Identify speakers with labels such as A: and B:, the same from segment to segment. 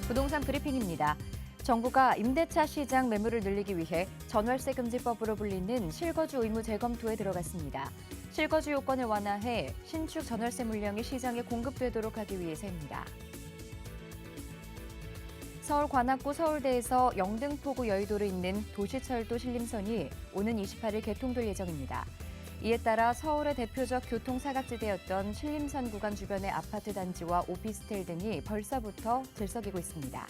A: 부동산 브리핑입니다. 정부가 임대차 시장 매물을 늘리기 위해 전월세 금지법으로 불리는 실거주 의무 재검토에 들어갔습니다. 실거주 요건을 완화해 신축 전월세 물량이 시장에 공급되도록 하기 위해서입니다. 서울 관악구 서울대에서 영등포구 여의도를 잇는 도시철도 신림선이 오는 28일 개통될 예정입니다. 이에 따라 서울의 대표적 교통 사각지대였던 신림선 구간 주변의 아파트 단지와 오피스텔 등이 벌써부터 들썩이고 있습니다.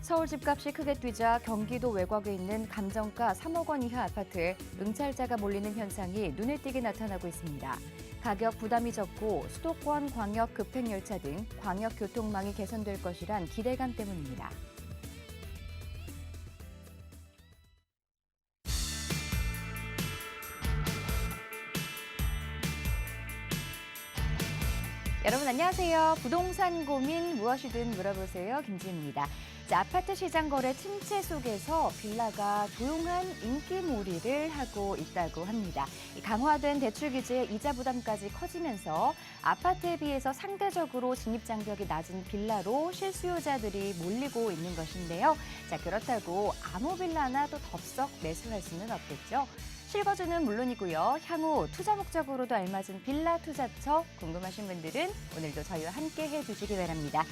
A: 서울 집값이 크게 뛰자 경기도 외곽에 있는 감정가 3억 원 이하 아파트에 응찰자가 몰리는 현상이 눈에 띄게 나타나고 있습니다. 가격 부담이 적고 수도권 광역 급행열차 등 광역 교통망이 개선될 것이란 기대감 때문입니다. 여러분 안녕하세요. 부동산 고민 무엇이든 물어보세요. 김지은입니다. 아파트 시장 거래 침체 속에서 빌라가 조용한 인기몰이를 하고 있다고 합니다. 강화된 대출 규제의 이자 부담까지 커지면서 아파트에 비해서 상대적으로 진입 장벽이 낮은 빌라로 실수요자들이 몰리고 있는 것인데요. 그렇다고 아무 빌라나 또 덥석 매수할 수는 없겠죠. 실거주는 물론이고요. 향후 투자 목적으로도 알맞은 빌라 투자처 궁금하신 분들은 오늘도 저희와 함께 해주시기 바랍니다.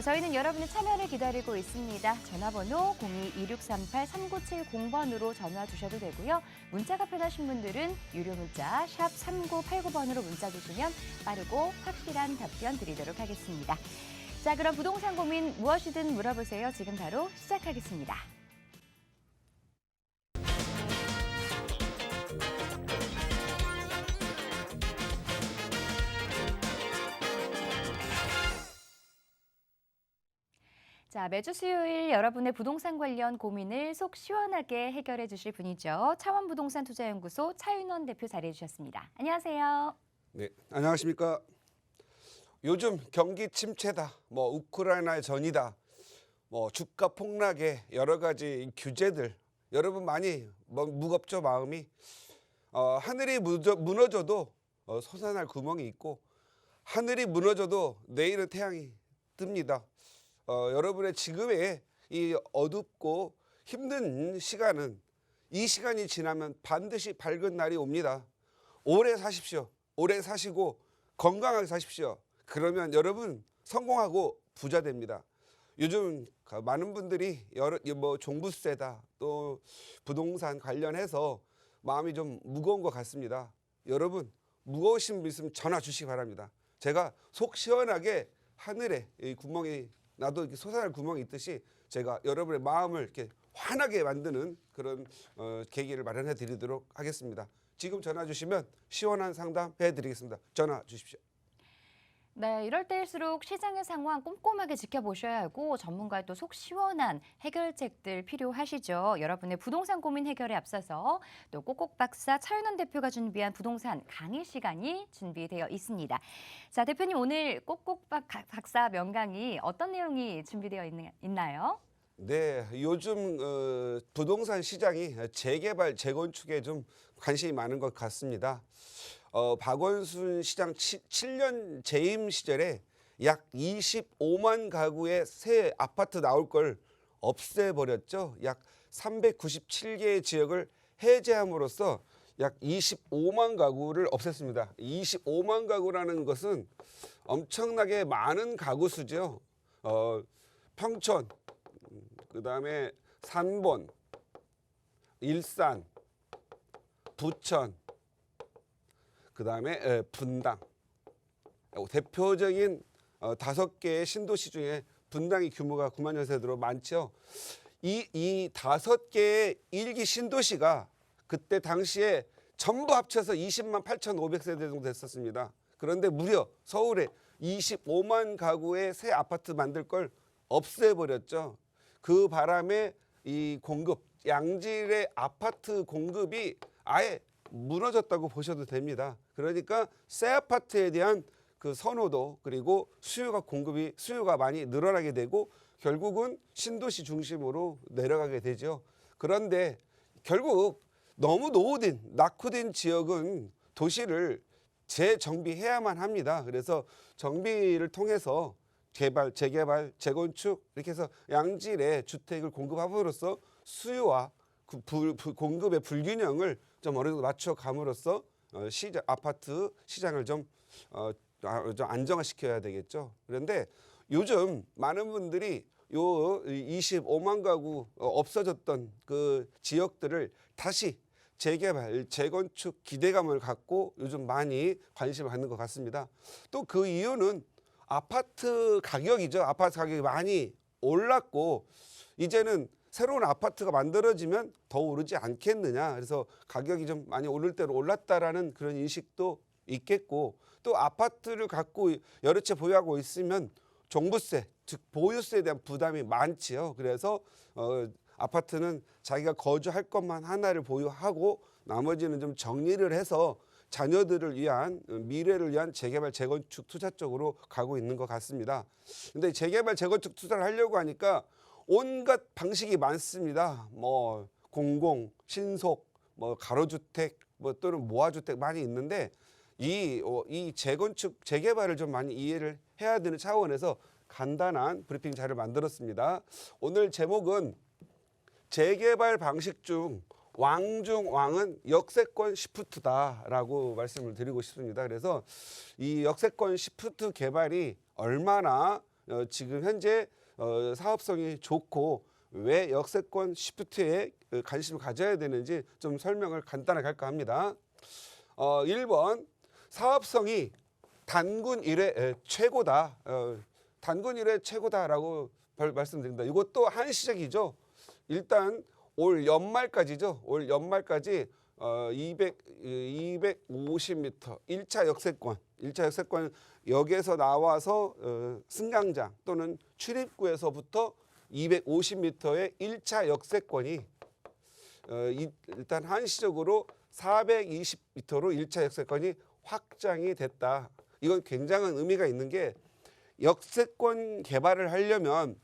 A: 저희는 여러분의 참여를 기다리고 있습니다. 전화번호 02-2638-3970번으로 전화 주셔도 되고요. 문자가 편하신 분들은 유료 문자 샵 3989번으로 문자 주시면 빠르고 확실한 답변 드리도록 하겠습니다. 그럼 부동산 고민 무엇이든 물어보세요. 지금 바로 시작하겠습니다. 매주 수요일 여러분의 부동산 관련 고민을 속 시원하게 해결해 주실 분이죠. 차원부동산 투자연구소 차윤원 대표 자리해 주셨습니다. 안녕하세요.
B: 네, 안녕하십니까. 요즘 경기 침체다, 우크라이나의 전이다, 주가 폭락에 여러 가지 규제들, 여러분 많이 무겁죠, 마음이. 하늘이 무너져도 솟아날 구멍이 있고, 하늘이 무너져도 내일은 태양이 뜹니다. 여러분의 지금의 이 어둡고 힘든 시간은 이 시간이 지나면 반드시 밝은 날이 옵니다. 오래 사십시오. 오래 사시고 건강하게 사십시오. 그러면 여러분 성공하고 부자 됩니다. 요즘 많은 분들이 종부세다 또 부동산 관련해서 마음이 좀 무거운 것 같습니다. 여러분 무거우신 분 있으면 전화 주시기 바랍니다. 제가 속 시원하게 하늘에 이 구멍이 나도 이렇게 솟아날 구멍이 있듯이 제가 여러분의 마음을 이렇게 환하게 만드는 그런 계기를 마련해 드리도록 하겠습니다. 지금 전화 주시면 시원한 상담 해드리겠습니다. 전화 주십시오.
A: 네, 이럴 때일수록 시장의 상황 꼼꼼하게 지켜보셔야 하고 전문가의 또 속 시원한 해결책들 필요하시죠. 여러분의 부동산 고민 해결에 앞서서 또 꼭꼭박사 차윤원 대표가 준비한 부동산 강의 시간이 준비되어 있습니다. 대표님 오늘 꼭꼭박사 명강의 어떤 내용이 준비되어 있나요?
B: 네, 요즘 부동산 시장이 재개발, 재건축에 좀 관심이 많은 것 같습니다. 박원순 시장 7년 재임 시절에 약 25만 가구의 새 아파트 나올 걸 없애버렸죠. 약 397개의 지역을 해제함으로써 약 25만 가구를 없앴습니다. 25만 가구라는 것은 엄청나게 많은 가구 수죠. 평촌, 그다음에 산본, 일산, 부천, 그다음에 분당. 대표적인 5개의 신도시 중에 분당이 규모가 9만여 세대로 많죠. 이 5개의 1기 신도시가 그때 당시에 전부 합쳐서 20만 8,500세대 정도 됐었습니다. 그런데 무려 서울에 25만 가구의 새 아파트 만들 걸 없애버렸죠. 그 바람에 이 공급, 양질의 아파트 공급이 아예 무너졌다고 보셔도 됩니다. 그러니까 새 아파트에 대한 그 선호도 그리고 수요가 많이 늘어나게 되고 결국은 신도시 중심으로 내려가게 되죠. 그런데 결국 너무 낙후된 지역은 도시를 재정비해야만 합니다. 그래서 정비를 통해서 개발, 재개발, 재건축 이렇게 해서 양질의 주택을 공급함으로써 수요와 공급의 불균형을 좀 어느 정도 맞춰 감으로써 아파트 시장을 좀 안정화시켜야 되겠죠. 그런데 요즘 많은 분들이 요 25만 가구 없어졌던 그 지역들을 다시 재개발, 재건축 기대감을 갖고 요즘 많이 관심을 갖는 것 같습니다. 또 그 이유는 아파트 가격이죠. 아파트 가격이 많이 올랐고 이제는 새로운 아파트가 만들어지면 더 오르지 않겠느냐. 그래서 가격이 좀 많이 오를 대로 올랐다라는 그런 인식도 있겠고 또 아파트를 갖고 여러 채 보유하고 있으면 종부세, 즉 보유세에 대한 부담이 많지요. 그래서 아파트는 자기가 거주할 것만 하나를 보유하고 나머지는 좀 정리를 해서 자녀들을 위한 미래를 위한 재개발, 재건축 투자 쪽으로 가고 있는 것 같습니다. 근데 재개발, 재건축 투자를 하려고 하니까 온갖 방식이 많습니다. 뭐 공공, 신속, 뭐 가로주택, 뭐 또는 모아주택 많이 있는데 이 재건축, 재개발을 좀 많이 이해를 해야 되는 차원에서 간단한 브리핑 자료를 만들었습니다. 오늘 제목은 재개발 방식 중 왕은 역세권 시프트다라고 말씀을 드리고 싶습니다. 그래서 이 역세권 시프트 개발이 얼마나 지금 현재 사업성이 좋고 왜 역세권 시프트에 관심을 가져야 되는지 좀 설명을 간단하게 할까 합니다. 1번 사업성이 단군 이래 최고다. 단군 이래 최고다라고 말씀드립니다. 이것도 한시적이죠. 일단 올 연말까지죠. 올 연말까지 250m 1차 역세권 역에서 나와서 승강장 또는 출입구에서부터 250m의 1차 역세권이 일단 한시적으로 420m로 1차 역세권이 확장이 됐다. 이건 굉장한 의미가 있는 게 역세권 개발을 하려면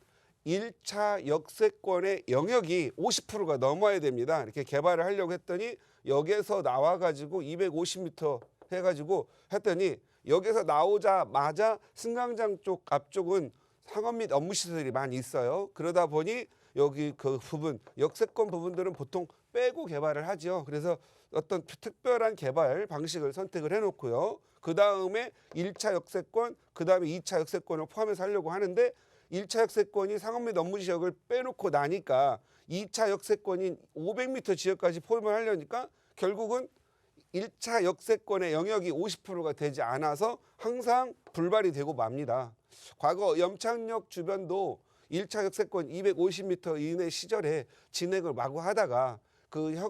B: 1차 역세권의 영역이 50%가 넘어야 됩니다. 이렇게 개발을 하려고 했더니 역에서 나와가지고 250m 해가지고 했더니 역에서 나오자마자 승강장 쪽 앞쪽은 상업 및 업무시설이 많이 있어요. 그러다 보니 여기 그 부분, 역세권 부분들은 보통 빼고 개발을 하죠. 그래서 어떤 특별한 개발 방식을 선택을 해놓고요. 그 다음에 1차 역세권, 그 다음에 2차 역세권을 포함해서 하려고 하는데 1차 역세권이 상업 및 업무 지역을 빼놓고 나니까 2차 역세권인 500m 지역까지 포함을 하려니까 결국은 1차 역세권의 영역이 50%가 되지 않아서 항상 불발이 되고 맙니다. 과거 염창역 주변도 1차 역세권 250m 이내 시절에 진행을 마구 하다가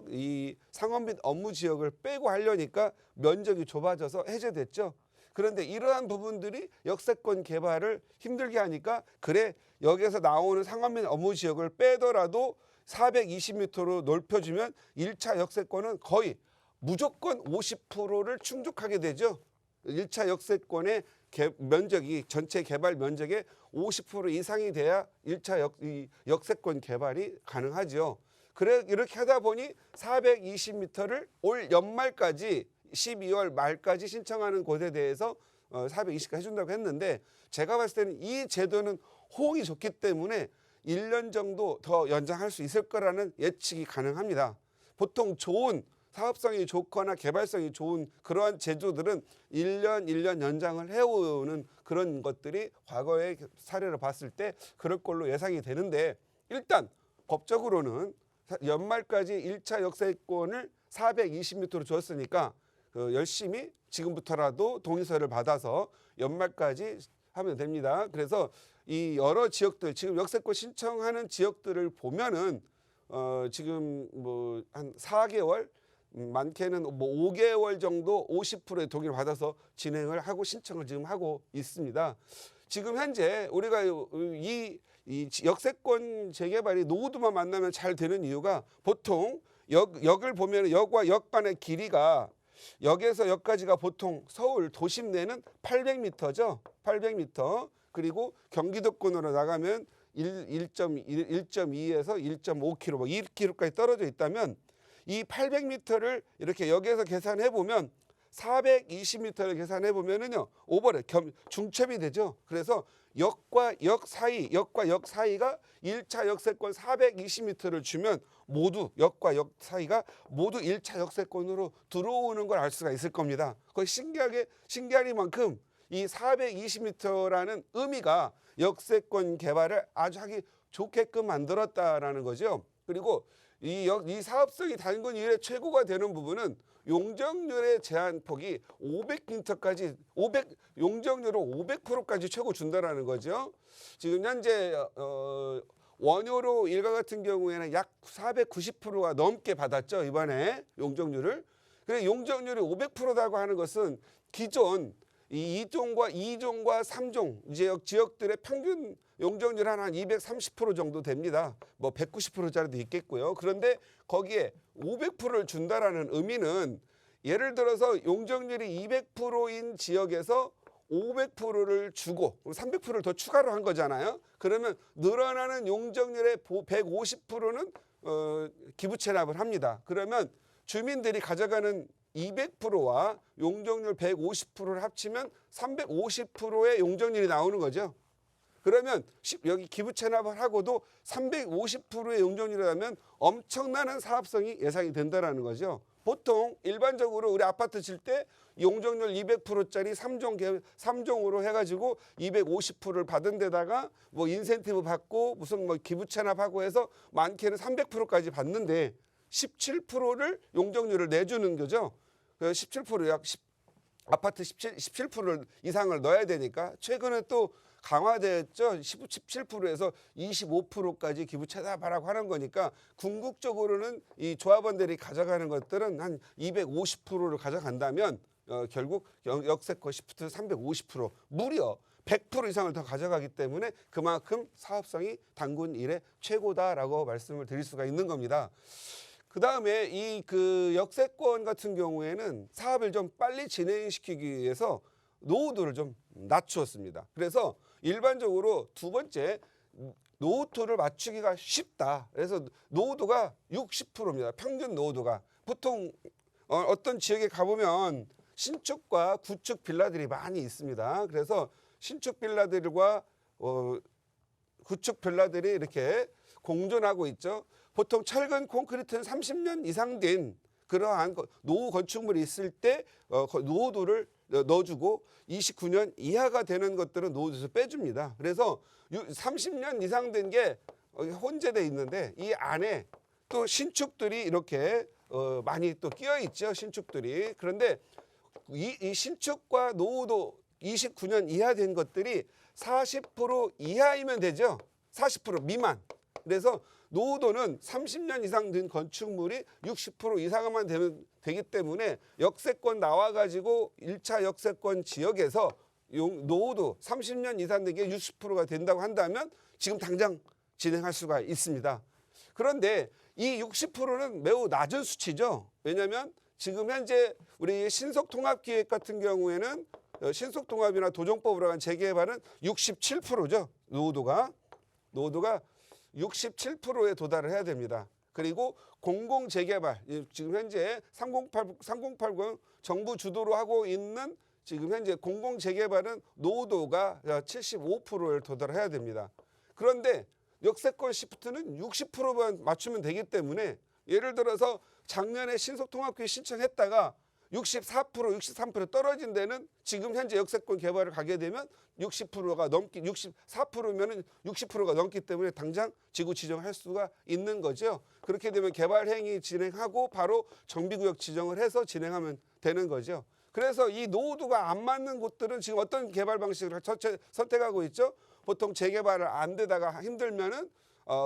B: 이 상업 및 업무 지역을 빼고 하려니까 면적이 좁아져서 해제됐죠. 그런데 이러한 부분들이 역세권 개발을 힘들게 하니까 그래 여기에서 나오는 상업 및 업무 지역을 빼더라도 420m로 넓혀주면 1차 역세권은 거의 무조건 50%를 충족하게 되죠. 1차 역세권의 면적이 전체 개발 면적의 50% 이상이 돼야 1차 역세권 개발이 가능하죠. 그래 이렇게 하다 보니 420m를 올 연말까지 12월 말까지 신청하는 곳에 대해서 420까지 해준다고 했는데 제가 봤을 때는 이 제도는 호응이 좋기 때문에 1년 정도 더 연장할 수 있을 거라는 예측이 가능합니다. 보통 좋은 사업성이 좋거나 개발성이 좋은 그러한 제도들은 1년 연장을 해오는 그런 것들이 과거의 사례를 봤을 때 그럴 걸로 예상이 되는데 일단 법적으로는 연말까지 1차 역세권을 420m로 줬으니까 열심히 지금부터라도 동의서를 받아서 연말까지 하면 됩니다. 그래서 이 여러 지역들 지금 역세권 신청하는 지역들을 보면은 지금 뭐 한 4개월 많게는 뭐 5개월 정도 50%의 동의를 받아서 진행을 하고 신청을 지금 하고 있습니다. 지금 현재 우리가 이 역세권 재개발이 노후도만 만나면 잘 되는 이유가 보통 역을 보면 역과 역 간의 길이가 역에서 역까지가 보통 서울 도심 내는 800m죠. 800m. 그리고 경기도권으로 나가면 1.2에서 1.5km, 뭐 2km까지 떨어져 있다면 이 800m를 이렇게 역에서 계산해 보면 420m를 계산해 보면은요 오버랩 중첩이 되죠. 그래서 역과 역 사이가 1차 역세권 420m를 주면 모두 역과 역 사이가 모두 1차 역세권으로 들어오는 걸 알 수가 있을 겁니다. 거의 신기하리만큼 이 420m라는 의미가 역세권 개발을 아주 하기 좋게끔 만들었다라는 거죠. 그리고 이 사업성이 단군 이래 최고가 되는 부분은 용적률의 제한폭이 500m까지 용적률을 500%까지 최고 준다라는 거죠. 지금 현재 원효로 일가 같은 경우에는 약 490%가 넘게 받았죠. 이번에 용적률을. 그래 용적률이 500%라고 하는 것은 기존 이 2종과 2종과 3종 지역들의 평균 용적률 한 230% 정도 됩니다. 뭐 190%짜리도 있겠고요. 그런데 거기에 500%를 준다라는 의미는 예를 들어서 용적률이 200%인 지역에서 500%를 주고 300%를 더 추가로 한 거잖아요. 그러면 늘어나는 용적률의 150%는 기부 체납을 합니다. 그러면 주민들이 가져가는 200%와 용적률 150%를 합치면 350%의 용적률이 나오는 거죠. 그러면 여기 기부 체납을 하고도 350%의 용적률이라면 엄청나는 사업성이 예상이 된다는 거죠. 보통 일반적으로 우리 아파트 질 때 용적률 200%짜리 3종으로 해가지고 250%를 받은 데다가 뭐 인센티브 받고 무슨 뭐 기부 체납하고 해서 많게는 300%까지 받는데 17%를 용적률을 내주는 거죠. 17% 아파트 17% 이상을 넣어야 되니까 최근에 또 강화됐죠. 17%에서 25%까지 기부 체납하라고 하는 거니까 궁극적으로는 이 조합원들이 가져가는 것들은 한 250%를 가져간다면 결국 역세권 시프트 350% 무려 100% 이상을 더 가져가기 때문에 그만큼 사업성이 단군 이래 최고다라고 말씀을 드릴 수가 있는 겁니다. 그 다음에 이 역세권 같은 경우에는 사업을 좀 빨리 진행시키기 위해서 노후도를 좀 낮추었습니다. 그래서 일반적으로 두 번째 노후도를 맞추기가 쉽다. 그래서 노후도가 60%입니다. 평균 노후도가. 보통 어떤 지역에 가보면 신축과 구축 빌라들이 많이 있습니다. 그래서 신축 빌라들과 구축 빌라들이 이렇게 공존하고 있죠. 보통 철근 콘크리트는 30년 이상 된 그러한 노후 건축물이 있을 때 노후도를 넣어주고 29년 이하가 되는 것들은 노후도에서 빼줍니다. 그래서 30년 이상 된 게 혼재되어 있는데 이 안에 또 신축들이 이렇게 많이 또 끼어 있죠. 신축들이. 그런데 이 신축과 노후도 29년 이하 된 것들이 40% 이하이면 되죠. 40% 미만. 그래서 노후도는 30년 이상 된 건축물이 60% 이상만 되기 때문에 역세권 나와가지고 1차 역세권 지역에서 노후도 30년 이상 된 게 60%가 된다고 한다면 지금 당장 진행할 수가 있습니다. 그런데 이 60%는 매우 낮은 수치죠. 왜냐하면 지금 현재 우리 신속통합기획 같은 경우에는 신속통합이나 도정법으로 한 재개발은 67%죠. 노후도가 67%에 도달을 해야 됩니다. 그리고 공공재개발, 지금 현재 3080 정부 주도로 하고 있는 지금 현재 공공재개발은 노후도가 75%에 도달해야 됩니다. 그런데 역세권 시프트는 60%만 맞추면 되기 때문에 예를 들어서 작년에 신속통합기획 신청했다가 63% 떨어진 데는 지금 현재 역세권 개발을 가게 되면 60%가 넘기 64%면은 60%가 넘기 때문에 당장 지구 지정할 수가 있는 거죠. 그렇게 되면 개발 행위 진행하고 바로 정비구역 지정을 해서 진행하면 되는 거죠. 그래서 이 노후도가 안 맞는 곳들은 지금 어떤 개발 방식을 선택하고 있죠? 보통 재개발을 안 되다가 힘들면은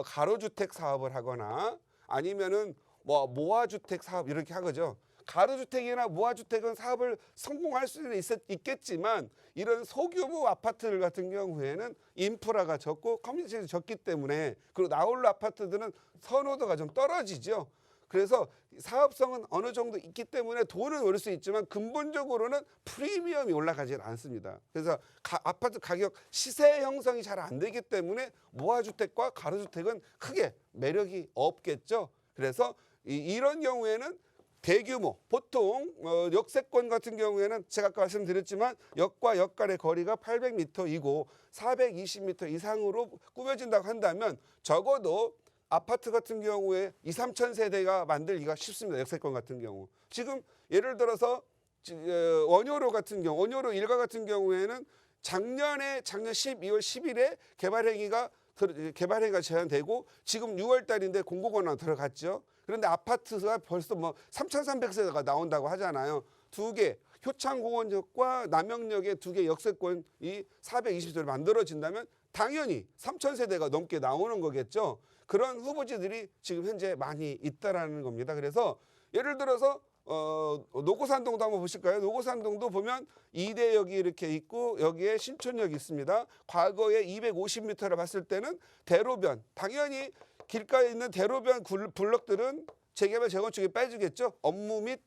B: 가로주택 사업을 하거나 아니면은 뭐 모아주택 사업 이렇게 하거죠. 가로주택이나 모아주택은 사업을 성공할 수는 있겠지만 이런 소규모 아파트들 같은 경우에는 인프라가 적고 커뮤니티가 적기 때문에 그리고 나홀로 아파트들은 선호도가 좀 떨어지죠. 그래서 사업성은 어느 정도 있기 때문에 돈은 오를 수 있지만 근본적으로는 프리미엄이 올라가지 않습니다. 그래서 아파트 가격 시세 형성이 잘 안 되기 때문에 모아주택과 가로주택은 크게 매력이 없겠죠. 그래서 이런 경우에는 대규모 보통 역세권 같은 경우에는 제가 아까 말씀드렸지만 역과 역 간의 거리가 800m이고 420m 이상으로 꾸며진다고 한다면 적어도 아파트 같은 경우에 2, 3천 세대가 만들기가 쉽습니다. 역세권 같은 경우. 지금 예를 들어서 원효로 같은 경우, 원효로 일가 같은 경우에는 작년 12월 10일에 개발행위가 제한되고 지금 6월 달인데 공고권안 들어갔죠. 그런데 아파트가 벌써 뭐 3,300세대가 나온다고 하잖아요. 두 개, 효창공원역과 남영역의 두 개 역세권이 420세대로 만들어진다면 당연히 3,000세대가 넘게 나오는 거겠죠. 그런 후보지들이 지금 현재 많이 있다라는 겁니다. 그래서 예를 들어서 노고산동도 한번 보실까요? 노고산동도 보면 이대역이 이렇게 있고 여기에 신촌역이 있습니다. 과거에 250m를 봤을 때는 대로변, 당연히 길가에 있는 대로변 블럭들은 재개발 재건축에 빠지겠죠. 업무 및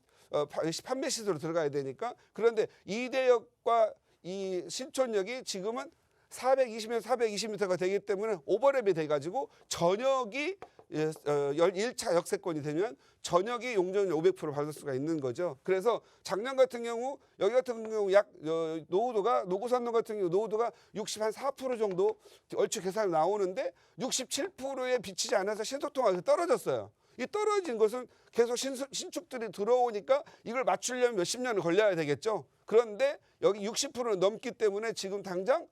B: 판매 시설로 들어가야 되니까. 그런데 이대역과 이 신촌역이 지금은 420m, 420m가 되기 때문에 오버랩이 돼가지고 전역이 1차 역세권이 되면 전역이 용적률 500% 받을 수가 있는 거죠. 그래서 작년 같은 경우 여기 같은 경우 약 노후도가 노고산동 같은 경우 노후도가 64% 정도 얼추 계산이 나오는데 67%에 비치지 않아서 신속통화가 떨어졌어요. 이 떨어진 것은 계속 신축들이 들어오니까 이걸 맞추려면 몇십 년을 걸려야 되겠죠. 그런데 여기 60%는 넘기 때문에 지금 당장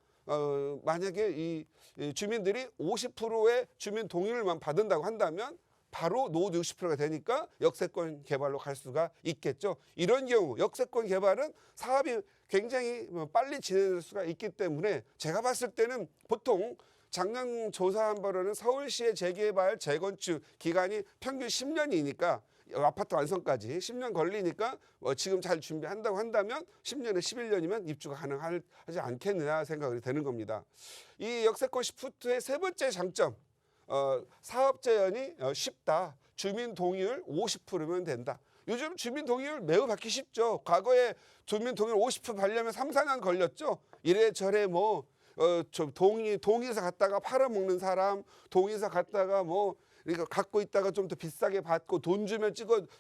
B: 만약에 이 주민들이 50%의 주민 동의를만 받는다고 한다면 바로 노후도 60%가 되니까 역세권 개발로 갈 수가 있겠죠. 이런 경우 역세권 개발은 사업이 굉장히 빨리 진행될 수가 있기 때문에 제가 봤을 때는 보통 작년 조사한 바로는 서울시의 재개발 재건축 기간이 평균 10년이니까 아파트 완성까지 10년 걸리니까 지금 잘 준비한다고 한다면 10년에 11년이면 입주가 가능하지 않겠느냐 생각이 되는 겁니다. 이 역세권 시프트의 세 번째 장점, 사업 제한이 쉽다. 주민 동의율 50%면 된다. 요즘 주민 동의율 매우 받기 쉽죠. 과거에 주민 동의율 50% 받려면 3, 4년 걸렸죠. 이래저래 동의서 갖다가 팔아먹는 사람, 동의서 갖다가 그러니까 갖고 있다가 좀 더 비싸게 받고 돈 주면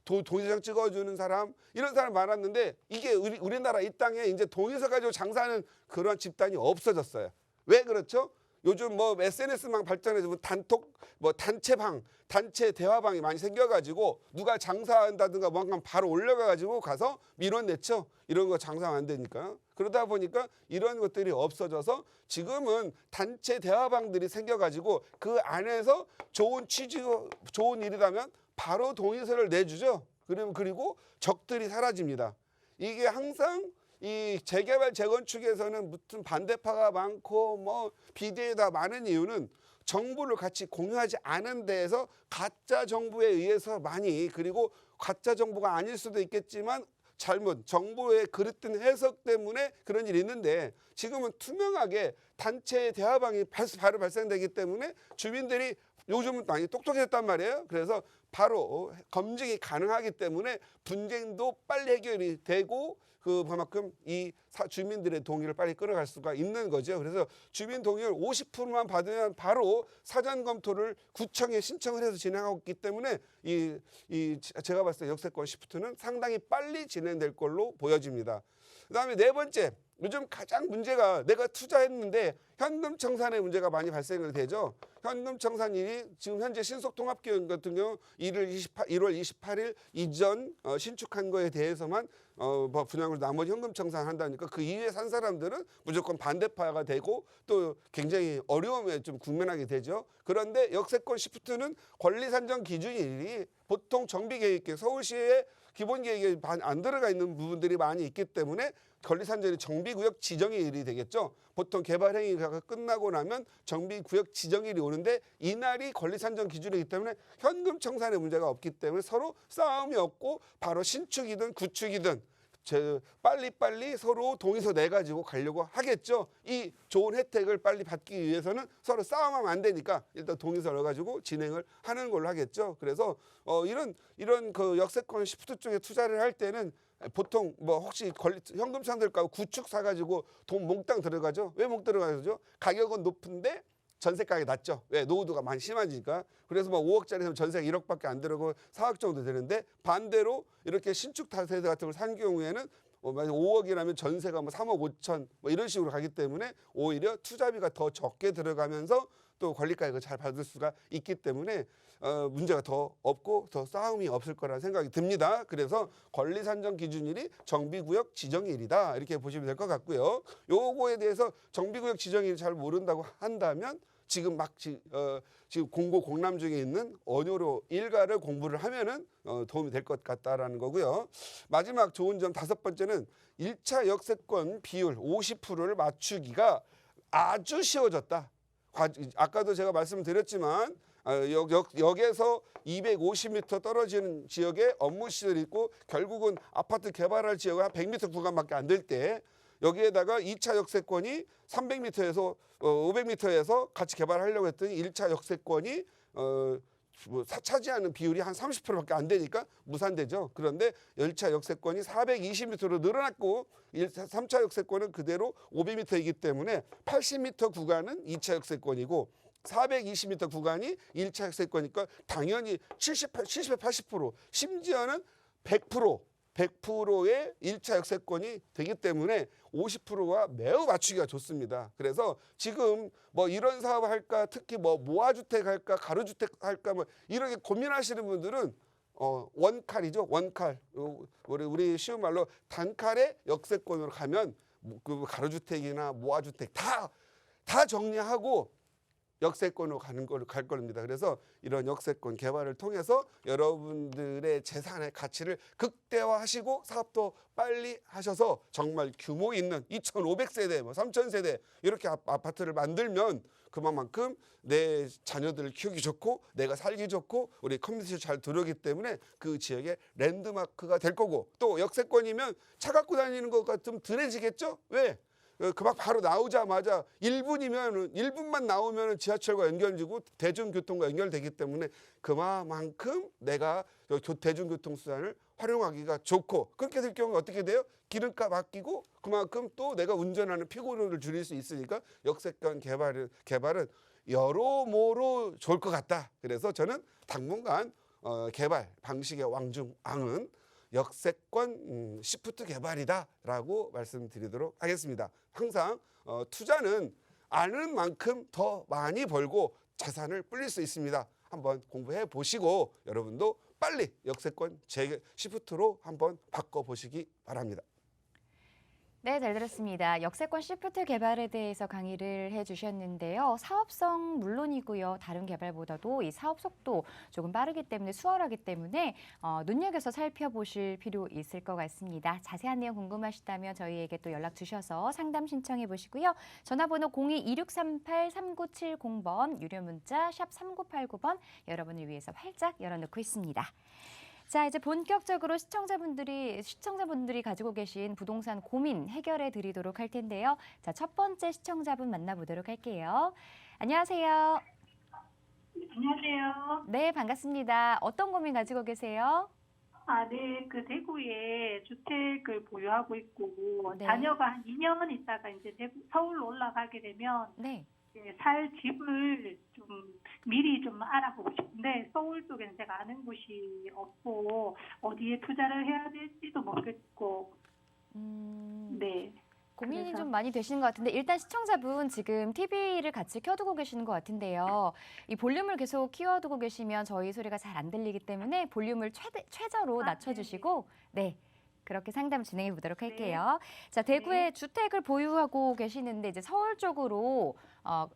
B: 동의장 찍어주는 사람, 이런 사람 많았는데 이게 우리나라 이 땅에 이제 동의서 가지고 장사하는 그런 집단이 없어졌어요. 왜 그렇죠? 요즘 SNS망 발전해서 단톡, 단체방, 단체 대화방이 많이 생겨가지고 누가 장사한다든가 뭔가 바로 올려가지고 가서 민원 내죠. 이런 거 장사하면 안 되니까. 그러다 보니까 이런 것들이 없어져서 지금은 단체 대화방들이 생겨가지고 그 안에서 좋은 일이라면 바로 동의서를 내주죠. 그리고 적들이 사라집니다. 이게 항상 이 재개발 재건축에서는 무슨 반대파가 많고 비대위가 많은 이유는 정보를 같이 공유하지 않은 데에서 가짜 정보에 의해서 많이, 그리고 가짜 정보가 아닐 수도 있겠지만 잘못 정보의 그릇된 해석 때문에 그런 일이 있는데 지금은 투명하게 단체 대화방이 바로 발생되기 때문에 주민들이 요즘은 많이 똑똑해졌단 말이에요. 그래서 바로 검증이 가능하기 때문에 분쟁도 빨리 해결이 되고 그만큼 이 주민들의 동의를 빨리 끌어갈 수가 있는 거죠. 그래서 주민 동의를 50%만 받으면 바로 사전 검토를 구청에 신청을 해서 진행하고 있기 때문에 제가 봤을 때 역세권 시프트는 상당히 빨리 진행될 걸로 보여집니다. 그다음에 네 번째, 요즘 가장 문제가 내가 투자했는데 현금 청산의 문제가 많이 발생을 되죠. 현금 청산일이 지금 현재 신속통합기획 같은 경우 1월 28일 이전 신축한 거에 대해서만 분양으로 나머지 현금 청산한다니까 그 이후에 산 사람들은 무조건 반대파가 되고 또 굉장히 어려움에 좀 국면하게 되죠. 그런데 역세권 시프트는 권리 산정 기준일이 보통 정비계획, 서울시의 기본계획에 안 들어가 있는 부분들이 많이 있기 때문에 권리산정이 정비구역 지정일이 되겠죠. 보통 개발행위가 끝나고 나면 정비구역 지정일이 오는데 이날이 권리산정 기준이기 때문에 현금 청산의 문제가 없기 때문에 서로 싸움이 없고 바로 신축이든 구축이든 빨리빨리 서로 동의서 내가지고 가려고 하겠죠. 이 좋은 혜택을 빨리 받기 위해서는 서로 싸움하면 안 되니까 일단 동의서 넣어가지고 진행을 하는 걸로 하겠죠. 그래서 이런 그 역세권 시프트 쪽에 투자를 할 때는 보통 혹시 현금 상들까 구축 사가지고 돈 몽땅 들어가죠. 왜 몽땅 들어가죠? 가격은 높은데 전세가격이 낮죠. 왜? 노후도가 많이 심해지니까. 그래서 뭐 5억짜리 전세가 1억밖에 안 들어고 4억 정도 되는데 반대로 이렇게 신축 다세대 같은 걸 산 경우에는 만약 5억이라면 전세가 뭐 3억 5천 뭐 이런 식으로 가기 때문에 오히려 투자비가 더 적게 들어가면서 또 권리가격을 잘 받을 수가 있기 때문에 문제가 더 없고 더 싸움이 없을 거라는 생각이 듭니다. 그래서 권리 산정 기준일이 정비구역 지정일이다 이렇게 보시면 될 것 같고요. 요거에 대해서 정비구역 지정일 잘 모른다고 한다면 지금 지금 공고 공람 중에 있는 언효료 일가를 공부를 하면은 도움이 될 것 같다라는 거고요. 마지막 좋은 점 5번째는 1차 역세권 비율 50%를 맞추기가 아주 쉬워졌다. 아까도 제가 말씀드렸지만 역에서 250m 떨어지는 지역에 업무시설이 있고 결국은 아파트 개발할 지역은 한 100m 구간밖에 안 될 때 여기에다가 2차 역세권이 300m에서 500m에서 같이 개발하려고 했더니 1차 역세권이 차지하는 비율이 한 30%밖에 안 되니까 무산되죠. 그런데 1차 역세권이 420m로 늘어났고 3차 역세권은 그대로 500m이기 때문에 80m 구간은 2차 역세권이고 420m 구간이 1차 역세권이니까 당연히 70, 80% 심지어는 100%의 1차 역세권이 되기 때문에 50%가 매우 맞추기가 좋습니다. 그래서 지금 뭐 이런 사업을 할까, 특히 뭐 모아주택 할까, 가로주택 할까, 뭐 이렇게 고민하시는 분들은 원칼이죠, 원칼. 우리 쉬운 말로 단칼의 역세권으로 가면 그 가로주택이나 모아주택 다 정리하고 역세권으로 갈 겁니다. 그래서 이런 역세권 개발을 통해서 여러분들의 재산의 가치를 극대화하시고 사업도 빨리 하셔서 정말 규모 있는 2,500세대, 3,000세대 이렇게 아파트를 만들면 그만큼 내 자녀들을 키우기 좋고 내가 살기 좋고 우리 커뮤니티에 잘 들어오기 때문에 그 지역의 랜드마크가 될 거고 또 역세권이면 차 갖고 다니는 것과 좀 덜해지겠죠? 왜? 그막 바로 나오자마자 1분만 나오면 지하철과 연결되고 대중교통과 연결되기 때문에 그만큼 내가 대중교통 수단을 활용하기가 좋고 그렇게 될 경우에 어떻게 돼요? 기름값 아끼고 그만큼 또 내가 운전하는 피곤을 줄일 수 있으니까 역세권 개발은 여러모로 좋을 것 같다. 그래서 저는 당분간 개발 방식의 왕중왕은 역세권 시프트 개발이다라고 말씀드리도록 하겠습니다. 항상 투자는 아는 만큼 더 많이 벌고 자산을 불릴 수 있습니다. 한번 공부해 보시고 여러분도 빨리 역세권 시프트로 한번 바꿔보시기 바랍니다.
A: 네, 잘 들었습니다. 역세권 시프트 개발에 대해서 강의를 해주셨는데요. 사업성 물론이고요. 다른 개발보다도 이 사업 속도 조금 빠르기 때문에 수월하기 때문에 눈여겨서 살펴보실 필요 있을 것 같습니다. 자세한 내용 궁금하시다면 저희에게 또 연락 주셔서 상담 신청해 보시고요. 전화번호 02-2638-3970번, 유료 문자 샵 3989번 여러분을 위해서 활짝 열어놓고 있습니다. 자, 이제 본격적으로 시청자분들이 가지고 계신 부동산 고민 해결해 드리도록 할 텐데요. 자, 첫 번째 시청자분 만나보도록 할게요. 안녕하세요.
C: 안녕하세요.
A: 네, 반갑습니다. 어떤 고민 가지고 계세요?
C: 네, 그 대구에 주택을 보유하고 있고
A: 네.
C: 자녀가 한 2년 있다가 이제 서울로 올라가게 되면
A: 네.
C: 살 집을 좀 미리 좀 알아보고 싶은데 서울 쪽에는 제가 아는 곳이 없고 어디에 투자를 해야 될지도 모르겠고 네.
A: 고민이
C: 그래서-
A: 좀 많이 되시는 것 같은데 일단 시청자분 지금 TV를 같이 켜두고 계시는 것 같은데요. 이 볼륨을 계속 키워두고 계시면 저희 소리가 잘 안 들리기 때문에 볼륨을 최저로 낮춰주시고 네. 그렇게 상담 진행해 보도록 할게요. 자, 대구에 주택을 보유하고 계시는데 이제 서울 쪽으로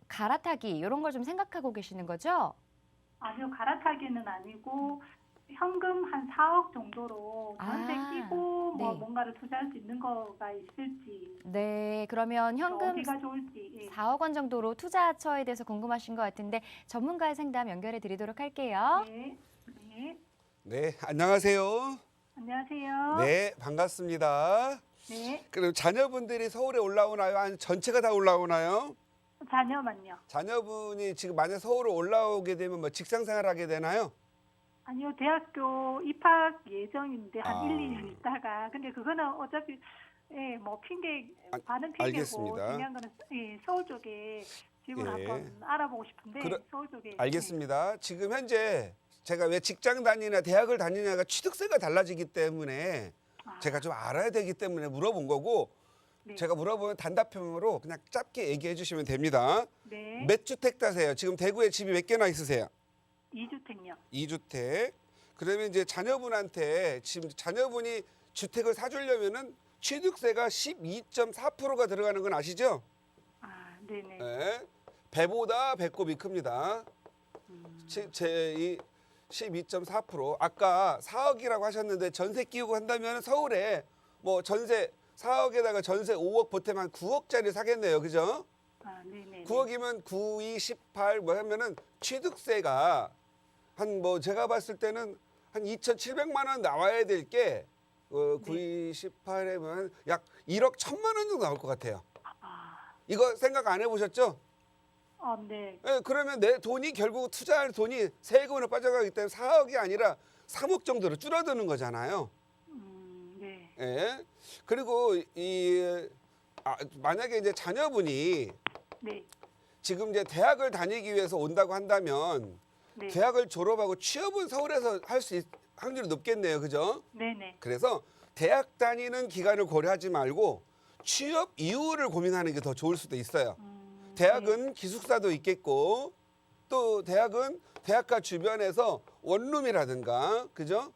A: 갈아타기 이런 걸 좀 생각하고 계시는 거죠?
C: 아니요, 갈아타기는 아니고 현금 한 4억 정도로 전세 끼고 뭐
A: 네.
C: 뭔가를 투자할 수 있는 거가 있을지
A: 네, 그러면 현금
C: 어디가 좋을지
A: 4억 원 정도로 투자처에 대해서 궁금하신 것 같은데 전문가의 상담 연결해 드리도록 할게요.
C: 네. 네.
B: 네, 안녕하세요.
C: 안녕하세요.
B: 네, 반갑습니다.
C: 네.
B: 그럼 자녀분들이 서울에 올라오나요? 아니 전체가 다 올라오나요?
C: 자녀만요.
B: 자녀분이 지금 만약 서울에 올라오게 되면 뭐 직장 생활하게 되나요?
C: 아니요, 대학교 입학 예정인데 한
B: 아.
C: 1-2년 있다가 근데 그거는 어차피 뭐 핑계
B: 아,
C: 반은 핑계고
B: 알겠습니다.
C: 중요한 거는 서울 쪽에 집을
B: 예.
C: 한번 알아보고 싶은데
B: 그러-
C: 서울 쪽에.
B: 알겠습니다. 지금 현재 제가 왜 직장 다니나 대학을 다니냐가 취득세가 달라지기 때문에
C: 아,
B: 제가 좀 알아야 되기 때문에 물어본 거고
C: 네.
B: 제가 물어보면 단답형으로 그냥 짧게 얘기해 주시면 됩니다.
C: 네.
B: 몇 주택 다세요? 지금 대구에 집이 몇 개나 있으세요?
C: 2주택요.
B: 2주택. 그러면 이제 자녀분한테 지금 자녀분이 주택을 사주려면은 취득세가 12.4%가 들어가는 건 아시죠?
C: 아, 네네.
B: 네. 배보다 배꼽이 큽니다. 이 12.4%. 아까 4억이라고 하셨는데 전세 끼우고 한다면 서울에 뭐 전세 4억에다가 전세 5억 보태면 한 9억짜리 사겠네요. 그죠?
C: 아, 네네.
B: 9억이면 9, 2, 18 뭐 하면은 취득세가 한 뭐 제가 봤을 때는 한 2,700만 원 나와야 될 게 9, 2, 18이면 약 1억 1,000만 원 정도 나올 것 같아요.
C: 아,
B: 이거 생각 안 해보셨죠?
C: 네.
B: 예, 그러면 내 돈이 결국 투자할 돈이 세금으로 빠져가기 때문에 4억이 아니라 3억 정도로 줄어드는 거잖아요.
C: 네.
B: 예. 그리고 만약에 이제 자녀분이
C: 네.
B: 지금 이제 대학을 다니기 위해서 온다고 한다면
C: 네.
B: 대학을 졸업하고 취업은 서울에서 할 수 확률이 높겠네요. 그죠?
C: 네네.
B: 그래서 대학 다니는 기간을 고려하지 말고 취업 이후를 고민하는 게 더 좋을 수도 있어요. 대학은 기숙사도 있겠고 또 대학은 대학가 주변에서 원룸이라든가 그죠?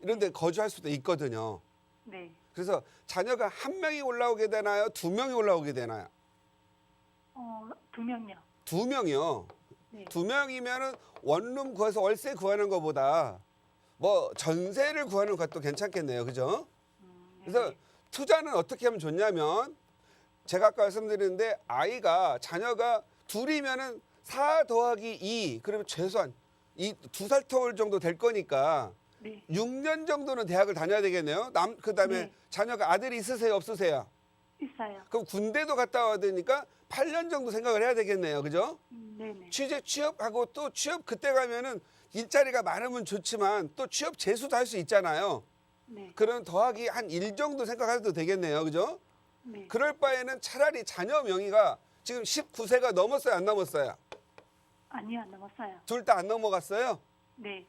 B: 이런 데 거주할 수도 있거든요.
C: 네.
B: 그래서 자녀가 한 명이 올라오게 되나요? 두 명이 올라오게 되나요?
C: 2명요.
B: 두 명이요.
C: 네.
B: 두 명이면은 원룸 구해서 월세 구하는 것보다 뭐 전세를 구하는 것도 괜찮겠네요. 그죠? 그래서
C: 네.
B: 투자는 어떻게 하면 좋냐면 제가 아까 말씀드렸는데 자녀가 둘이면은 4 더하기 2 그러면 최소한 이 2살 터울 정도 될 거니까
C: 네.
B: 6년 정도는 대학을 다녀야 되겠네요. 그다음에
C: 네.
B: 자녀가 아들이 있으세요? 없으세요?
C: 있어요.
B: 그럼 군대도 갔다 와야 되니까 8년 정도 생각을 해야 되겠네요. 그죠?
C: 네네.
B: 취업하고 또 취업 그때 가면은 일자리가 많으면 좋지만 또 취업 재수도 할 수 있잖아요.
C: 네.
B: 그럼 더하기 한 1 정도 생각해도 되겠네요. 그죠?
C: 네.
B: 그럴 바에는 차라리 자녀 명의가 지금 19세가 넘었어요? 안 넘었어요?
C: 아니요, 안 넘었어요.
B: 둘 다 안 넘어갔어요?
C: 네.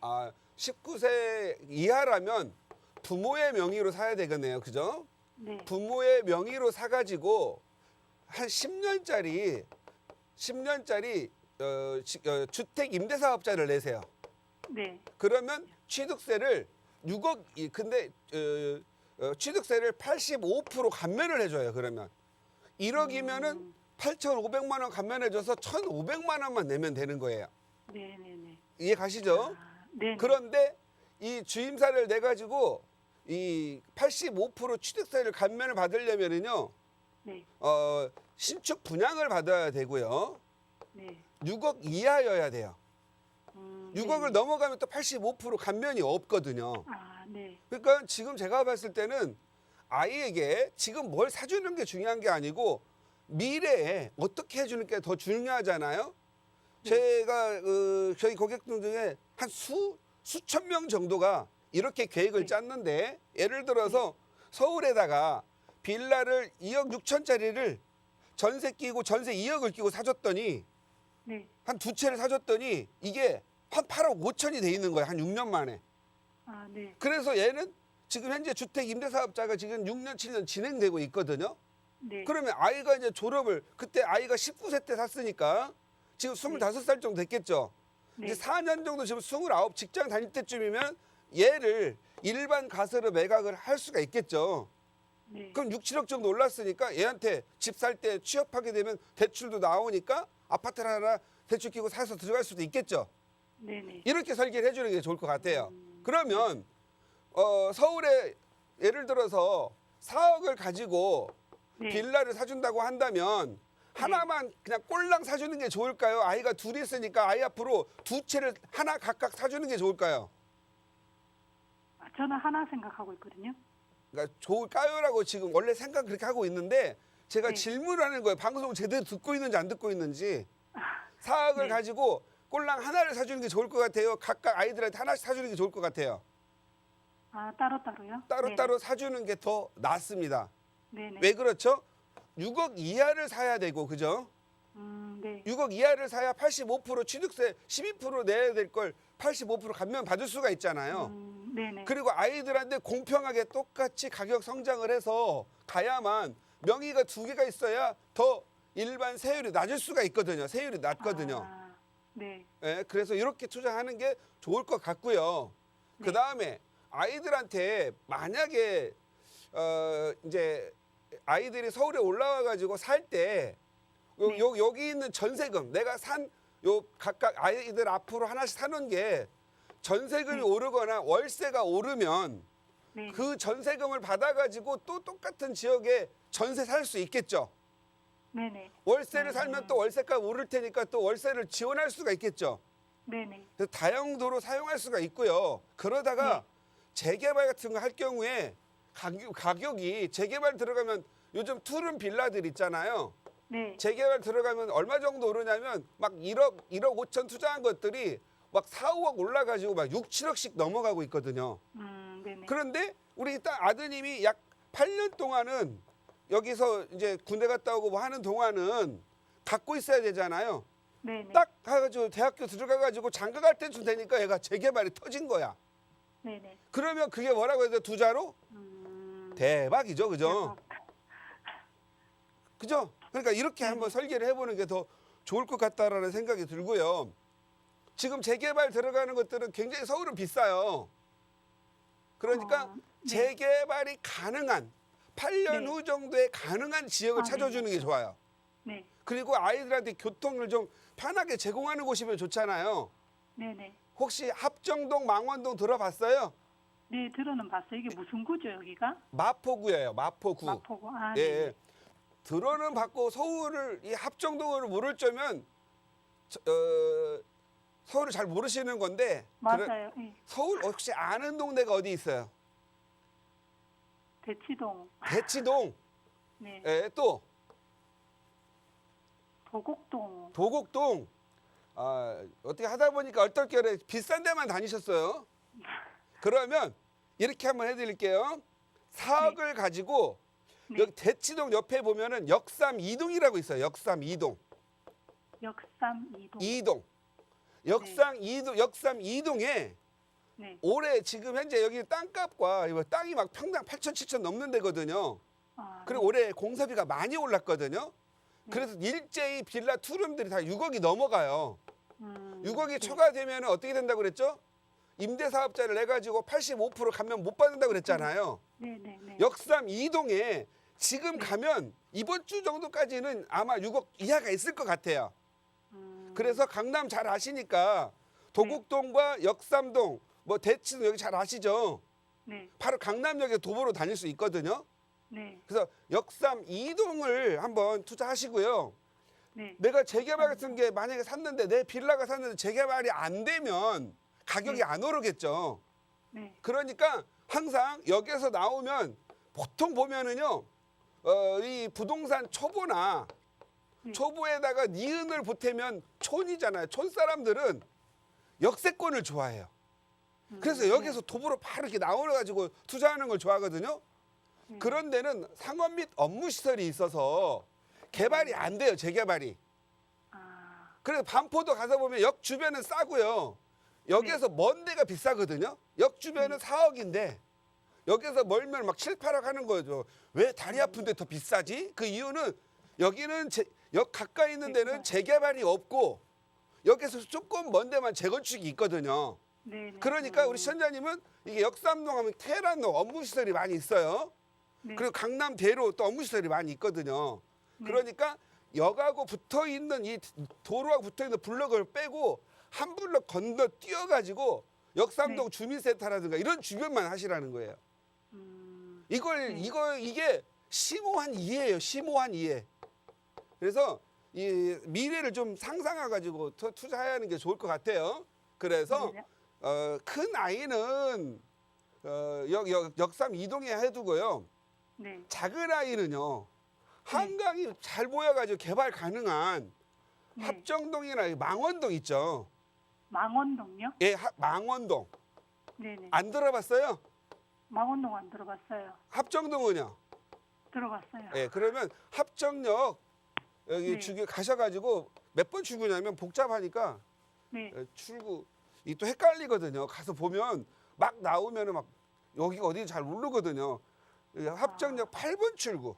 B: 19세 이하라면 부모의 명의로 사야 되겠네요. 그죠?
C: 네.
B: 부모의 명의로 사가지고 한 10년짜리 주택 임대사업자를 내세요.
C: 네.
B: 그러면 취득세를 6억 근데 취득세를 85% 감면을 해줘요. 그러면 1억이면은 8,500만 원 감면해줘서 1,500만 원만 내면 되는 거예요.
C: 네네네.
B: 이해 가시죠?
C: 네.
B: 그런데 이 주임사를 내 가지고 이 85% 취득세를 감면을 받으려면은요.
C: 네.
B: 신축 분양을 받아야 되고요.
C: 네.
B: 6억 이하여야 돼요. 6억을
C: 네.
B: 넘어가면 또 85% 감면이 없거든요.
C: 네.
B: 그러니까 지금 제가 봤을 때는 아이에게 지금 뭘 사주는 게 중요한 게 아니고 미래에 어떻게 해주는 게 더 중요하잖아요.
C: 네.
B: 제가 저희 고객들 중에 한 수천 명 정도가 이렇게 계획을
C: 네.
B: 짰는데 예를 들어서 서울에다가 빌라를 2억 6천짜리를 전세 끼고 전세 2억을 끼고 사줬더니
C: 네.
B: 한 두 채를 사줬더니 이게 한 8억 5천이 돼 있는 거예요. 한 6년 만에.
C: 네.
B: 그래서 얘는 지금 현재 주택 임대사업자가 지금 6년, 7년 진행되고 있거든요.
C: 네.
B: 그러면 아이가 이제 졸업을 그때 아이가 19세 때 샀으니까 지금 25살 정도 됐겠죠.
C: 네.
B: 이제 4년 정도 지금 29 직장 다닐 때쯤이면 얘를 일반 가세로 매각을 할 수가 있겠죠.
C: 네.
B: 그럼 6, 7억 정도 올랐으니까 얘한테 집 살 때 취업하게 되면 대출도 나오니까 아파트를 하나 대출 끼고 사서 들어갈 수도 있겠죠.
C: 네네.
B: 이렇게 설계를 해주는 게 좋을 것 같아요. 그러면 서울에 예를 들어서 4억을 가지고
C: 네.
B: 빌라를 사준다고 한다면 하나만 그냥 꼴랑 사주는 게 좋을까요? 아이가 둘이 있으니까 아이 앞으로 두 채를 하나 각각 사주는 게 좋을까요?
C: 저는 하나 생각하고 있거든요.
B: 그러니까 좋을까요라고 지금 원래 생각 그렇게 하고 있는데 제가
C: 네.
B: 질문하는 거예요. 방송 제대로 듣고 있는지 안 듣고 있는지. 4억을
C: 네.
B: 가지고 꼴랑 하나를 사주는 게 좋을 것 같아요. 각각 아이들한테 하나씩 사주는 게 좋을 것 같아요.
C: 따로따로요?
B: 따로따로 사주는 게 더 낫습니다.
C: 네네.
B: 왜 그렇죠? 6억 이하를 사야 되고 그죠?
C: 네.
B: 6억 이하를 사야 85% 취득세 12% 내야 될 걸 85% 감면 받을 수가 있잖아요.
C: 네네.
B: 그리고 아이들한테 공평하게 똑같이 가격 성장을 해서 가야만 명의가 2개가 있어야 더 일반 세율이 낮을 수가 있거든요. 세율이 낮거든요.
C: 네.
B: 예, 그래서 이렇게 투자하는 게 좋을 것 같고요.
C: 네.
B: 그 다음에 아이들한테 만약에 이제 아이들이 서울에 올라와 가지고 살 때
C: 네.
B: 여기 있는 전세금 내가 산 요 각각 아이들 앞으로 하나씩 사놓은 게 전세금이
C: 네.
B: 오르거나 월세가 오르면
C: 네.
B: 그 전세금을 받아 가지고 또 똑같은 지역에 전세 살 수 있겠죠.
C: 네네.
B: 월세를 살면 또 월세값 오를 테니까 또 월세를 지원할 수가 있겠죠.
C: 네네.
B: 그래서 다용도로 사용할 수가 있고요. 그러다가
C: 네.
B: 재개발 같은 거 할 경우에 가격이 재개발 들어가면 요즘 투룸 빌라들 있잖아요.
C: 네.
B: 재개발 들어가면 얼마 정도 오르냐면 막 1억 5천 투자한 것들이 막 4, 5억 올라가지고 막 6, 7억씩 넘어가고 있거든요.
C: 네네.
B: 그런데 우리 딱 아드님이 약 8년 동안은 여기서 이제 군대 갔다 오고 뭐 하는 동안은 갖고 있어야 되잖아요.
C: 네네.
B: 딱 가가지고 대학교 들어가가지고 장가 갈 때쯤 되니까 얘가 재개발이 터진 거야.
C: 네네.
B: 그러면 그게 뭐라고 해야 돼? 투자로? 대박이죠, 그죠? 그죠? 그러니까 이렇게 한번 설계를 해보는 게 더 좋을 것 같다라는 생각이 들고요. 지금 재개발 들어가는 것들은 굉장히 서울은 비싸요. 그러니까
C: 네.
B: 재개발이 가능한 8년
C: 네.
B: 후 정도에 가능한 지역을
C: 아,
B: 찾아주는
C: 네.
B: 게 좋아요.
C: 네.
B: 그리고 아이들한테 교통을 좀 편하게 제공하는 곳이면 좋잖아요.
C: 네네.
B: 혹시 합정동, 망원동 들어봤어요?
C: 네, 들어는 봤어요. 이게 무슨 구죠, 여기가?
B: 마포구예요. 마포구.
C: 마포구.
B: 예,
C: 네.
B: 예. 들어는 받고 서울을 이 합정동을 모를 점은 서울을 잘 모르시는 건데
C: 맞아요. 예.
B: 서울 혹시 아는 동네가 어디 있어요?
C: 대치동.
B: 대치동.
C: 네.
B: 예, 또
C: 도곡동.
B: 도곡동. 어떻게 하다 보니까 얼떨결에 비싼 데만 다니셨어요. 그러면 이렇게 한번 해드릴게요. 4억을 가지고
C: 네.
B: 여기 대치동 옆에 보면은 역삼 2동이라고 있어요. 역삼 2동.
C: 역삼 2동.
B: 2동. 역삼 2동에
C: 네.
B: 올해 지금 현재 여기 땅값과 이거 땅이 막 평당 8천 7천 넘는 데거든요. 그리고 올해 공사비가 많이 올랐거든요. 그래서 일제히 빌라 투룸들이 다 6억이 넘어가요. 6억이 초과되면 어떻게 된다고 그랬죠? 임대사업자를 내가지고 85% 감면 못 받는다고 그랬잖아요.
C: 네네네.
B: 역삼 2동에 지금 가면 이번 주 정도까지는 아마 6억 이하가 있을 것 같아요. 그래서 강남 잘 아시니까 도곡동과 역삼동, 뭐 대치동 여기 잘 아시죠?
C: 네.
B: 바로 강남역에 도보로 다닐 수 있거든요.
C: 네.
B: 그래서 역삼 2동을 한번 투자하시고요.
C: 네.
B: 내가 재개발 같은 게 만약에 샀는데 내 빌라가 샀는데 재개발이 안 되면 가격이
C: 네.
B: 안 오르겠죠.
C: 네.
B: 그러니까 항상 여기에서 나오면 보통 보면은요, 이 부동산 초보나
C: 네.
B: 초보에다가 니은을 보태면 촌이잖아요. 촌 사람들은 역세권을 좋아해요. 그래서 여기서 도보로 바로 이렇게 나오가지고 투자하는 걸 좋아하거든요. 그런 데는 상업 및 업무 시설이 있어서 개발이 안 돼요. 재개발이. 그래서 반포도 가서 보면 역 주변은 싸고요. 여기에서 먼 데가 비싸거든요. 역 주변은 4억인데 여기서 멀면 막 7, 8억 하는 거죠. 왜 다리 아픈데 더 비싸지? 그 이유는 여기는 역 가까이 있는 데는 재개발이 없고 여기서 조금 먼 데만 재건축이 있거든요.
C: 네.
B: 그러니까 우리 시청자님은 이게 역삼동 하면 테란로 업무시설이 많이 있어요.
C: 네.
B: 그리고 강남대로 또 업무시설이 많이 있거든요.
C: 네.
B: 그러니까 역하고 붙어있는 이 도로하고 붙어있는 블럭을 빼고 한 블럭 건너 뛰어가지고 역삼동 주민센터라든가 이런 주변만 하시라는 거예요. 이게 심오한 이해예요. 심오한 이해. 그래서 이 미래를 좀 상상해가지고 투자해야 하는 게 좋을 것 같아요. 그래서
C: 네.
B: 큰 아이는 역삼 2동에 해두고요.
C: 네.
B: 작은 아이는요. 한강이 잘 보여가지고 개발 가능한
C: 네.
B: 합정동이나 망원동 있죠.
C: 망원동요?
B: 예, 망원동.
C: 네네.
B: 안 들어봤어요?
C: 망원동 안 들어봤어요.
B: 합정동은요?
C: 들어봤어요.
B: 예, 그러면 합정역 여기
C: 네.
B: 주교 가셔가지고 몇 번 출구냐면 복잡하니까
C: 네.
B: 출구 이 또 헷갈리거든요. 가서 보면 막 나오면은 막 여기가 어딘지 잘 모르거든요. 합정역 8번 출구.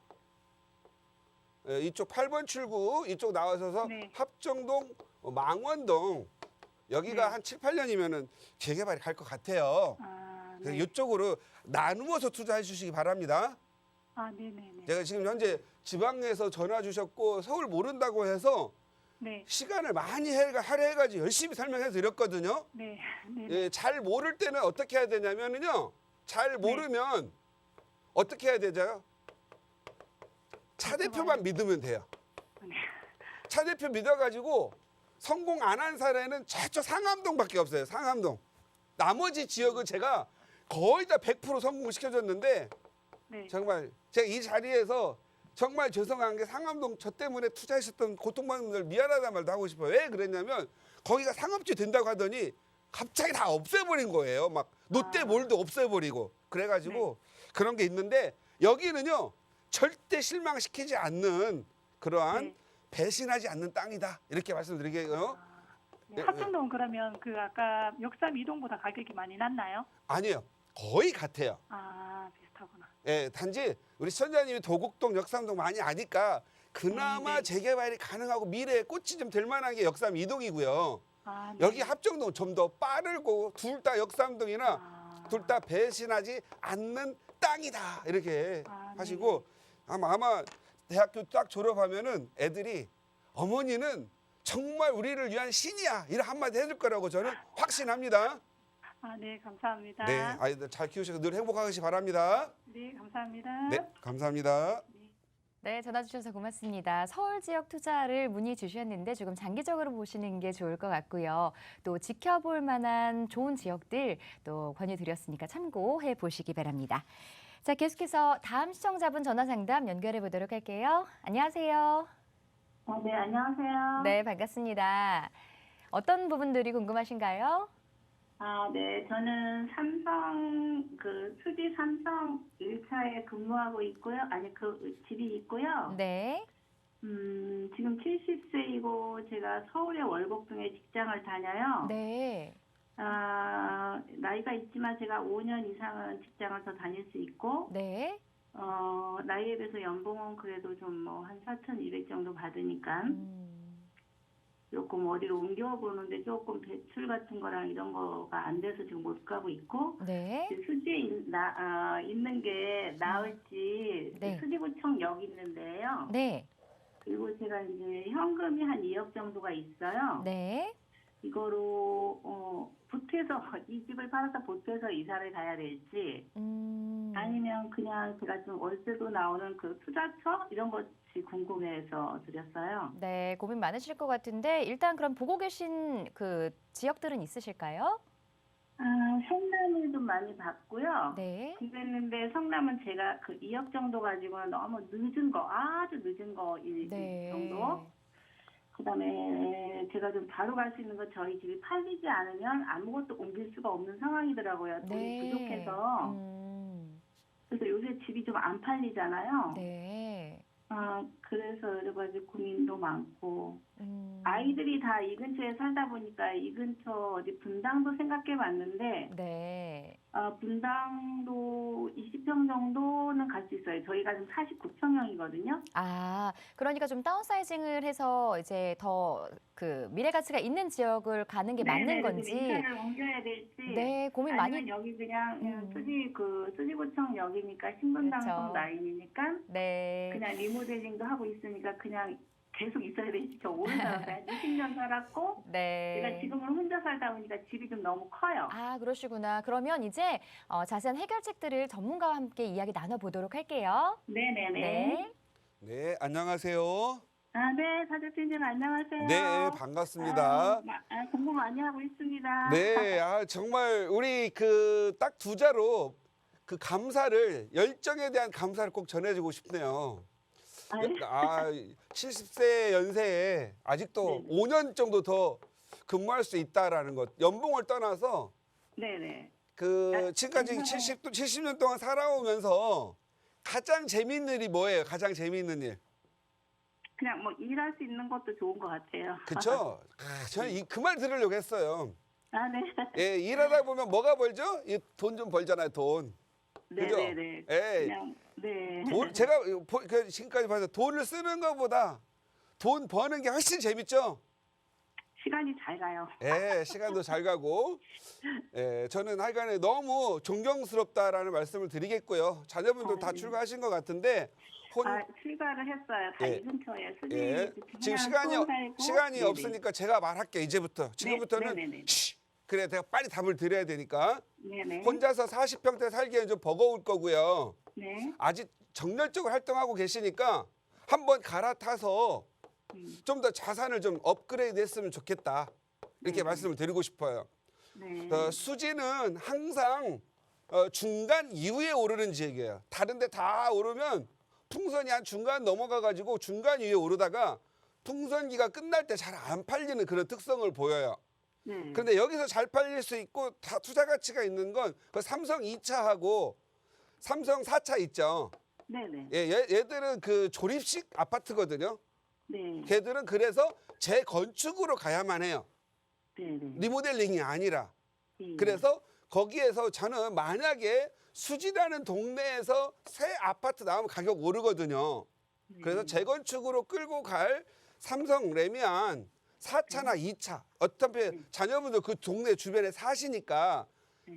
B: 이쪽 8번 출구 이쪽 나와서서
C: 네.
B: 합정동, 망원동 여기가
C: 네.
B: 한 7, 8년이면은 재개발이 갈 것 같아요.
C: 아,
B: 그래서
C: 네.
B: 이쪽으로 나누어서 투자해 주시기 바랍니다.
C: 아, 네네네.
B: 제가 지금 현재 지방에서 전화 주셨고 서울 모른다고 해서
C: 네.
B: 시간을 많이 할애해가지고 열심히 설명해 드렸거든요.
C: 네. 네.
B: 예, 잘 모를 때는 어떻게 해야 되냐면요. 잘 모르면 어떻게 해야 되죠? 차 대표만 믿으면 돼요.
C: 네.
B: 차 대표 믿어가지고 성공 안 한 사례는 저쪽 상암동밖에 없어요. 상암동. 나머지 지역은 제가 거의 다 100% 성공시켜줬는데
C: 네.
B: 정말 제가 이 자리에서 정말 죄송한 게 상암동 저 때문에 투자하셨던 고통받는 분들 미안하다는 말도 하고 싶어요. 왜 그랬냐면 거기가 상업지 된다고 하더니 갑자기 다 없애버린 거예요. 막 롯데몰도 없애버리고 그래가지고 그런 게 있는데 여기는요 절대 실망시키지 않는 그러한
C: 네.
B: 배신하지 않는 땅이다 이렇게 말씀드리게요.
C: 네. 합정동 그러면 그 아까 역삼 이동보다 가격이 많이 낮나요?
B: 아니에요. 거의 같아요.
C: 아, 비슷하구나.
B: 예, 단지 우리 시청자님이 도곡동, 역삼동 많이 아니까 그나마
C: 네.
B: 재개발이 가능하고 미래에 꽃이 좀 될 만한 게 역삼 이동이고요.
C: 아, 네.
B: 여기 합정동 좀 더 빠르고 둘 다 역삼동이나
C: 아,
B: 둘 다 배신하지 않는 땅이다 이렇게
C: 아, 네.
B: 하시고 아마 대학교 딱 졸업하면은 애들이 어머니는 정말 우리를 위한 신이야 이런 한마디 해줄 거라고 저는 확신합니다.
C: 아, 네, 감사합니다.
B: 네, 아이들 잘 키우시고 늘 행복하시기 바랍니다.
C: 네, 감사합니다.
B: 네, 감사합니다.
A: 네, 전화 주셔서 고맙습니다. 서울 지역 투자를 문의 주셨는데 조금 장기적으로 보시는 게 좋을 것 같고요. 또 지켜볼 만한 좋은 지역들 또 권유드렸으니까 참고해 보시기 바랍니다. 자, 계속해서 다음 시청자분 전화 상담 연결해 보도록 할게요. 안녕하세요.
C: 네, 안녕하세요.
A: 네, 반갑습니다. 어떤 부분들이 궁금하신가요?
C: 아, 네, 저는 수지 삼성 1차에 근무하고 있고요. 아니, 그 집이 있고요.
A: 네.
C: 지금 70세이고 제가 서울의 월곡동에 직장을 다녀요.
A: 네.
C: 아, 나이가 있지만 제가 5년 이상은 직장을 더 다닐 수 있고,
A: 네.
C: 나이에 비해서 연봉은 그래도 좀 뭐 한 4,200 정도 받으니까 조금 어디로 옮겨보는데 조금 대출 같은 거랑 이런 거가 안 돼서 지금 못 가고 있고,
A: 네.
C: 수지에 있는 게 나을지
A: 네.
C: 수지구청역 있는데요.
A: 네.
C: 그리고 제가 이제 현금이 한 2억 정도가 있어요.
A: 네.
C: 이거로 보태서 이 집을 팔아서 보태서 이사를 가야 될지 아니면 그냥 제가 좀 월세도 나오는 그 투자처 이런 것이 궁금해서 드렸어요.
A: 네, 고민 많으실 것 같은데 일단 그럼 보고 계신 그 지역들은 있으실까요?
C: 아, 성남을 좀 많이 봤고요.
A: 네.
C: 그랬는데 성남은 제가 그 2억 정도 가지고는 너무 늦은 거, 아주 늦은 거 이
A: 네.
C: 정도. 그다음에 제가 좀 바로 갈 수 있는 건 저희 집이 팔리지 않으면 아무것도 옮길 수가 없는 상황이더라고요. 돈이
A: 네.
C: 부족해서. 그래서 요새 집이 좀 안 팔리잖아요.
A: 네.
C: 그래서 여러 가지 고민도 많고 아이들이 다 이 근처에 살다 보니까 이 근처 어디 분당도 생각해 봤는데
A: 네.
C: 분당도 20평 정도는 갈 수 있어요. 저희가 지금 49평형이거든요.
A: 아, 그러니까 좀 다운사이징을 해서 이제 더 그 미래 가치가 있는 지역을 가는 게 맞는 건지.
C: 인사를 옮겨야 될지.
A: 네, 고민 많이.
C: 아니면 여기 그냥 수지구청 역이니까 신분당동
A: 그렇죠.
C: 라인이니까
A: 네.
C: 그냥 리모델링도 하고 있으니까 그냥 계속 있어야 될지. 저 오래 살았어요. 20년 살았고
A: 네.
C: 제가 지금은 혼자 살다 보니까 집이 좀 너무 커요.
A: 아, 그러시구나. 그러면 이제 자세한 해결책들을 전문가와 함께 이야기 나눠보도록 할게요.
C: 네네네.
A: 네.
B: 네, 안녕하세요.
C: 네, 사대표님 안녕하세요.
B: 네, 반갑습니다.
C: 공부 많이 하고 있습니다.
B: 네, 정말 우리 그 딱 투자로 그 감사를 열정에 대한 감사를 꼭 전해주고 싶네요. 70세 연세에 아직도
C: 네.
B: 5년 정도 더 근무할 수 있다라는 것. 연봉을 떠나서
C: 네네.
B: 지금까지 70년 동안 살아오면서 가장 재미있는 일이 뭐예요? 가장 재미있는 일.
C: 그냥 뭐 일할 수 있는 것도 좋은 것 같아요.
B: 그쵸? 저는 그 말 들으려고 했어요.
C: 아, 네.
B: 예, 일하다 보면 뭐가 벌죠? 돈 좀 벌잖아요, 돈. 그죠?
C: 네네네.
B: 예,
C: 그냥, 네.
B: 제가 지금까지 봐서 돈을 쓰는 것보다 돈 버는 게 훨씬 재밌죠?
C: 시간이 잘 가요.
B: 예, 시간도 잘 가고. 예, 저는 하여간에 너무 존경스럽다라는 말씀을 드리겠고요. 자녀분들 다
C: 네.
B: 출가하신 것 같은데,
C: 출가를 했어요. 다
B: 예.
C: 이 근처에.
B: 예,
C: 그냥
B: 지금
C: 서울 살고.
B: 시간이
C: 네네.
B: 없으니까 제가 말할게요, 이제부터. 지금부터는,
C: 네네네.
B: 그래, 내가 빨리 답을 드려야 되니까.
C: 네네.
B: 혼자서 40평대 살기에는 좀 버거울 거고요.
C: 네.
B: 아직 정열적으로 활동하고 계시니까 한번 갈아타서 좀 더 자산을 좀 업그레이드 했으면 좋겠다. 이렇게 말씀을 드리고 싶어요.
C: 네.
B: 수지는 항상 중간 이후에 오르는 지역이에요. 다른 데 다 오르면 풍선이 한 중간 넘어가가지고 중간 이후에 오르다가 풍선기가 끝날 때 잘 안 팔리는 그런 특성을 보여요.
C: 네.
B: 그런데 여기서 잘 팔릴 수 있고 다 투자 가치가 있는 건 그 삼성 2차하고 삼성 4차 있죠.
C: 네네.
B: 예, 얘들은 그 조립식 아파트거든요.
C: 네.
B: 걔들은 그래서 재건축으로 가야만 해요.
C: 네네.
B: 리모델링이 아니라.
C: 예.
B: 그래서 거기에서 저는 만약에 수지라는 동네에서 새 아파트 나오면 가격 오르거든요. 그래서 재건축으로 끌고 갈 삼성 레미안 4차나 2차 어차피 자녀분들 그 동네 주변에 사시니까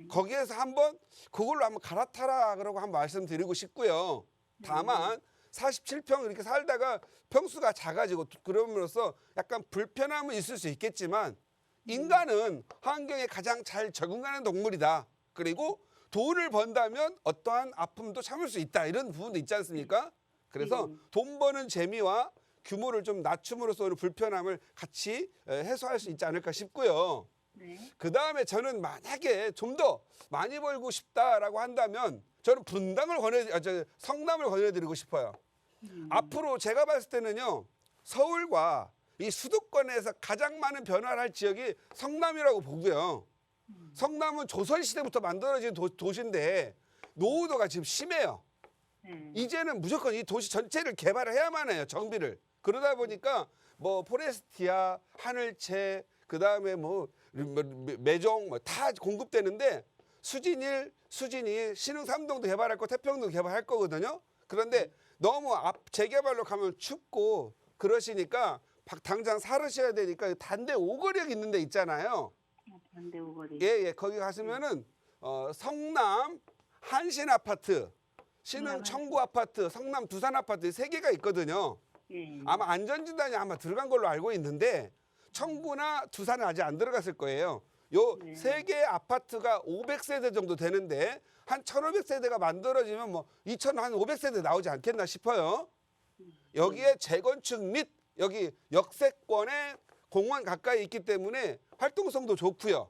B: 거기에서 한번 그걸로 한번 갈아타라 그러고 한번 말씀드리고 싶고요. 다만 47평 이렇게 살다가 평수가 작아지고 그럼으로써 약간 불편함은 있을 수 있겠지만 인간은 환경에 가장 잘 적응하는 동물이다. 그리고 돈을 번다면 어떠한 아픔도 참을 수 있다. 이런 부분도 있지 않습니까? 그래서 돈 버는 재미와 규모를 좀 낮춤으로써 오는 불편함을 같이 해소할 수 있지 않을까 싶고요.
C: 네.
B: 그 다음에 저는 만약에 좀 더 많이 벌고 싶다라고 한다면 저는 성남을 권해드리고 싶어요. 앞으로 제가 봤을 때는요, 서울과 이 수도권에서 가장 많은 변화를 할 지역이 성남이라고 보고요. 성남은 조선시대부터 만들어진 도시인데 노후도가 지금 심해요. 이제는 무조건 이 도시 전체를 개발을 해야만 해요, 정비를. 그러다 보니까 뭐 포레스티아, 하늘채, 그 다음에 뭐 매종 다 공급되는데 수진이 신흥 3동도 개발할 거, 태평도 개발할 거거든요. 그런데 너무 재개발로 가면 춥고 그러시니까 당장 사르셔야 되니까 단대 5거리역 있는 데 있잖아요.
C: 반대 오거리.
B: 예, 거기 가시면은 성남 한신 아파트, 신흥 청구 아파트, 성남 두산 아파트 세 개가 있거든요.
C: 예.
B: 아마 안전진단이 아마 들어간 걸로 알고 있는데 청구나 두산은 아직 안 들어갔을 거예요. 요 세 개 아파트가 500세대 정도 되는데 한 1,500세대가 만들어지면 뭐 2,500세대 나오지 않겠나 싶어요. 여기에 재건축 및 여기 역세권에 공원 가까이 있기 때문에 활동성도 좋고요.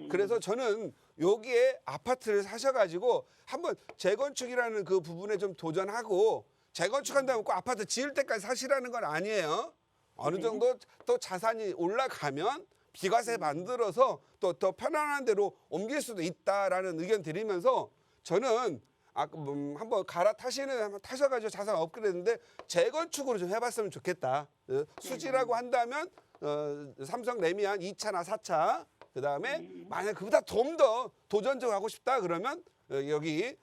B: 그래서 저는 여기에 아파트를 사셔가지고 한번 재건축이라는 그 부분에 좀 도전하고 재건축한다면 꼭 아파트 지을 때까지 사시라는 건 아니에요. 어느 정도 또 자산이 올라가면 비과세 만들어서 또 더 편안한 데로 옮길 수도 있다라는 의견 드리면서 저는 한번 한번 타셔가지고 자산 업그레이드인데 재건축으로 좀 해봤으면 좋겠다. 수지라고 한다면 삼성 레미안 2차나 4차 그다음에 만약 그보다 좀 더 도전적으로 하고 싶다 그러면 여기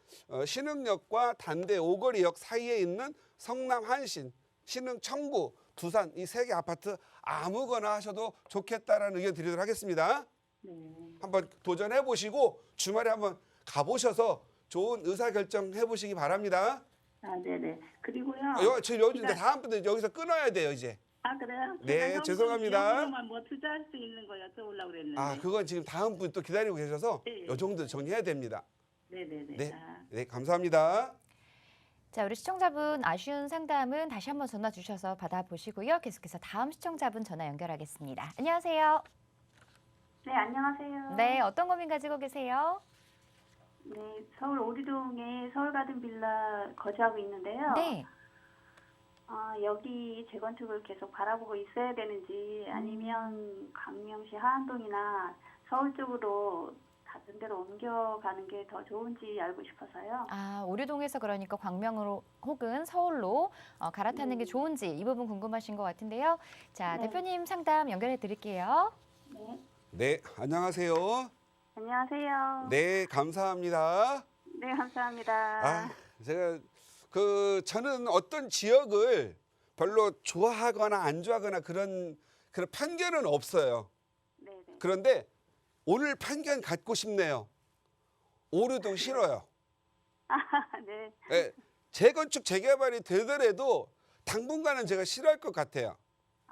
B: 신흥역과 단대 5거리역 사이에 있는 성남 한신, 신흥 청구, 두산 이 세 개 아파트 아무거나 하셔도 좋겠다라는 의견 드리도록 하겠습니다. 한번 도전해 보시고 주말에 한번 가보셔서 좋은 의사결정 해보시기 바랍니다.
C: 아, 네네. 그리고요.
B: 저 요즘 다음부터 여기서 끊어야 돼요 이제.
C: 아, 그래요?
B: 네, 죄송합니다.
C: 뭐 투자할 수 있는 거 여쭤보려고 그랬는데.
B: 아, 그건 지금 다음 분 또 기다리고 계셔서
C: 네.
B: 요 정도 정리해야 됩니다.
C: 네네네.
B: 네,
C: 아,
B: 네, 감사합니다.
A: 자, 우리 시청자분 아쉬운 상담은 다시 한번 전화 주셔서 받아보시고요. 계속해서 다음 시청자분 전화 연결하겠습니다. 안녕하세요.
C: 네, 안녕하세요.
A: 네, 어떤 고민 가지고 계세요?
C: 네, 서울 오리동에 서울가든 빌라 거주하고 있는데요.
A: 네.
C: 여기 재건축을 계속 바라보고 있어야 되는지 아니면 광명시 하안동이나 서울 쪽으로
D: 다른 데로 옮겨가는 게 더 좋은지 알고 싶어서요.
A: 아, 오류동에서 그러니까 광명으로 혹은 서울로 갈아타는 게 좋은지 이 부분 궁금하신 것 같은데요. 자,
D: 네.
A: 대표님 상담 연결해 드릴게요.
D: 네.
B: 네, 안녕하세요.
D: 안녕하세요.
B: 네, 감사합니다.
D: 네, 감사합니다.
B: 아, 제가 저는 어떤 지역을 별로 좋아하거나 안 좋아하거나 그런 편견은 없어요.
D: 네, 네.
B: 그런데 오늘 편견 갖고 싶네요. 오류동 싫어요.
D: 네.
B: 예, 재건축 재개발이 되더라도 당분간은 제가 싫어할 것 같아요.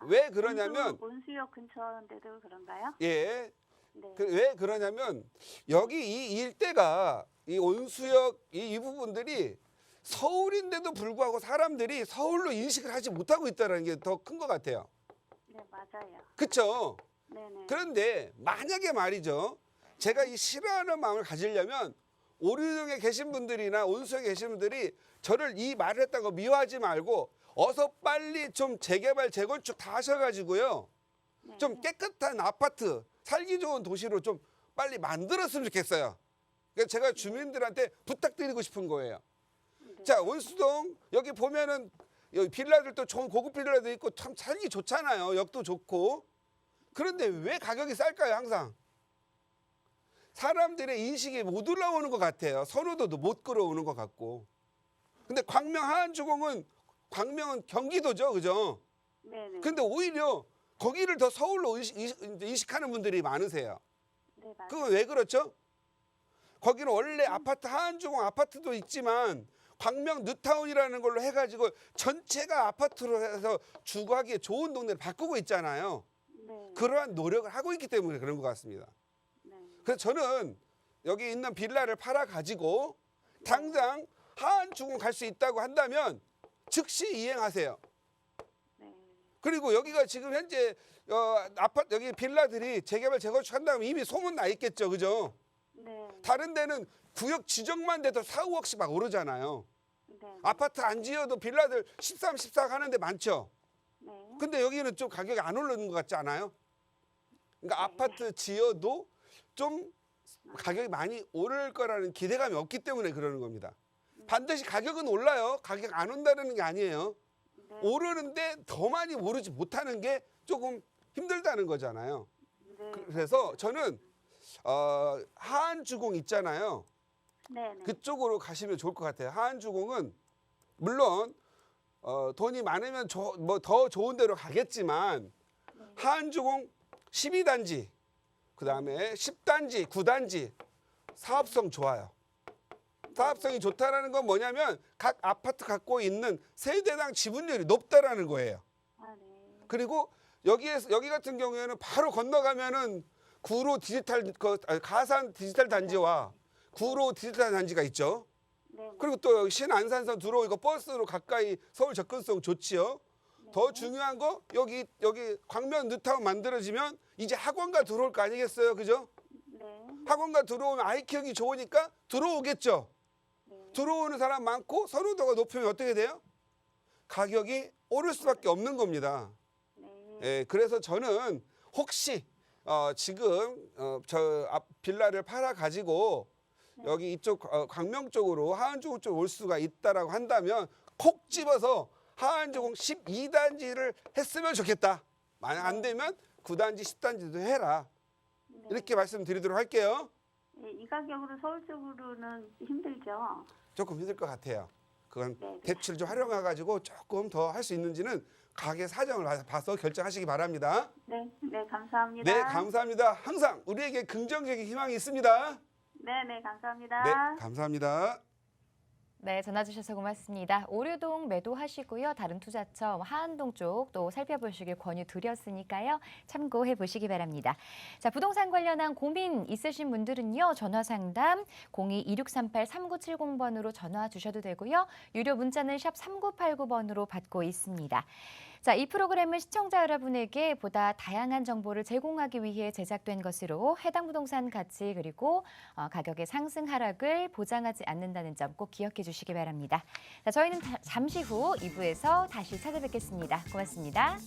B: 왜 그러냐면
D: 온수역 근처인데도 그런가요?
B: 예,
D: 네.
B: 왜 그러냐면 여기 이 일대가 이 온수역 이 부분들이 서울인데도 불구하고 사람들이 서울로 인식을 하지 못하고 있다는 게 더 큰 것 같아요.
D: 네, 맞아요.
B: 그렇죠?
D: 네, 네.
B: 그런데 만약에 말이죠. 제가 이 싫어하는 마음을 가지려면 오류동에 계신 분들이나 온수역에 계신 분들이 저를 이 말을 했다고 미워하지 말고 어서 빨리 좀 재개발 재건축 다 하셔가지고요.
D: 네.
B: 좀 깨끗한 아파트 살기 좋은 도시로 좀 빨리 만들었으면 좋겠어요. 그래서 제가 주민들한테 부탁드리고 싶은 거예요.
D: 네.
B: 자, 온수동 여기 보면은 여기 빌라들도 좋은 고급 빌라도 있고 참 살기 좋잖아요. 역도 좋고. 그런데 왜 가격이 쌀까요, 항상? 사람들의 인식이 못 올라오는 것 같아요. 선호도도 못 끌어오는 것 같고. 근데 광명 하안주공은 광명은 경기도죠, 그죠?
D: 네, 네.
B: 근데 오히려 거기를 더 서울로 인식하는 분들이 많으세요.
D: 네, 맞아요.
B: 그건 왜 그렇죠? 거기는 원래 아파트 하안주공 아파트도 있지만 광명 뉴타운이라는 걸로 해가지고 전체가 아파트로 해서 주거하기에 좋은 동네를 바꾸고 있잖아요.
D: 네.
B: 그러한 노력을 하고 있기 때문에 그런 것 같습니다.
D: 네.
B: 그래서 저는 여기 있는 빌라를 팔아 가지고 당장 하안주공 갈 수 있다고 한다면 즉시 이행하세요.
D: 네.
B: 그리고 여기가 지금 현재 아파트 여기 빌라들이 재개발 재건축 한다면 이미 소문 나 있겠죠, 그죠?
D: 네.
B: 다른 데는 구역 지정만 돼도 4, 5억씩 막 오르잖아요.
D: 네.
B: 아파트 안 지어도 빌라들 13, 14 하는 데 많죠.
D: 네.
B: 근데 여기는 좀 가격이 안 오르는 것 같지 않아요? 그러니까
D: 네.
B: 아파트 지어도 좀 가격이 많이 오를 거라는 기대감이 없기 때문에 그러는 겁니다. 반드시 가격은 올라요. 가격 안 온다는 게 아니에요.
D: 네.
B: 오르는데 더 많이 오르지 못하는 게 조금 힘들다는 거잖아요.
D: 네.
B: 그래서 저는 하안주공 있잖아요.
D: 네. 네.
B: 그쪽으로 가시면 좋을 것 같아요. 하안주공은 물론 돈이 많으면 뭐 더 좋은 데로 가겠지만 하안주공 12단지, 그다음에 10단지, 9단지 사업성 좋아요. 사업성이 좋다라는 건 뭐냐면 각 아파트 갖고 있는 세대당 지분율이 높다라는 거예요.
D: 아, 네.
B: 그리고 여기 같은 경우에는 바로 건너가면은 구로 디지털 가산 디지털 단지와 구로 디지털 단지가 있죠.
D: 네.
B: 그리고 또 여기 신안산선 들어오고 버스로 가까이 서울 접근성 좋지요. 더 중요한 거 여기 광명 뉴타운 만들어지면 이제 학원가 들어올 거 아니겠어요, 그죠?
D: 네.
B: 학원가 들어오면 아이 키우기 좋으니까 들어오겠죠.
D: 네.
B: 들어오는 사람 많고 선호도가 높으면 어떻게 돼요? 가격이 오를 수밖에 없는 겁니다.
D: 네.
B: 예, 그래서 저는 혹시 지금 저 앞 빌라를 팔아 가지고 여기 이쪽 광명 쪽으로 하안주공 쪽 올 수가 있다라고 한다면 콕 집어서 하안주공 12단지를 했으면 좋겠다. 만약 안 되면 9단지, 10단지도 해라.
D: 네.
B: 이렇게 말씀드리도록 할게요.
D: 네, 이 가격으로 서울 쪽으로는 힘들죠.
B: 조금 힘들 것 같아요. 그건
D: 네.
B: 대출 좀 활용해 가지고 조금 더 할 수 있는지는 가게 사정을 봐서 결정하시기 바랍니다.
D: 네. 네, 감사합니다.
B: 네, 감사합니다. 항상 우리에게 긍정적인 희망이 있습니다.
D: 네, 네, 감사합니다.
B: 네, 감사합니다.
A: 네, 전화 주셔서 고맙습니다. 오류동 매도하시고요. 다른 투자처 하안동 쪽 또 살펴보시길 권유드렸으니까요. 참고해 보시기 바랍니다. 자, 부동산 관련한 고민 있으신 분들은요. 전화 상담 02-2638-3970번으로 전화 주셔도 되고요. 유료 문자는 샵 3989번으로 받고 있습니다. 자, 이 프로그램은 시청자 여러분에게 보다 다양한 정보를 제공하기 위해 제작된 것으로 해당 부동산 가치 그리고 가격의 상승 하락을 보장하지 않는다는 점 꼭 기억해 주시기 바랍니다. 자, 저희는 잠시 후 2부에서 다시 찾아뵙겠습니다. 고맙습니다.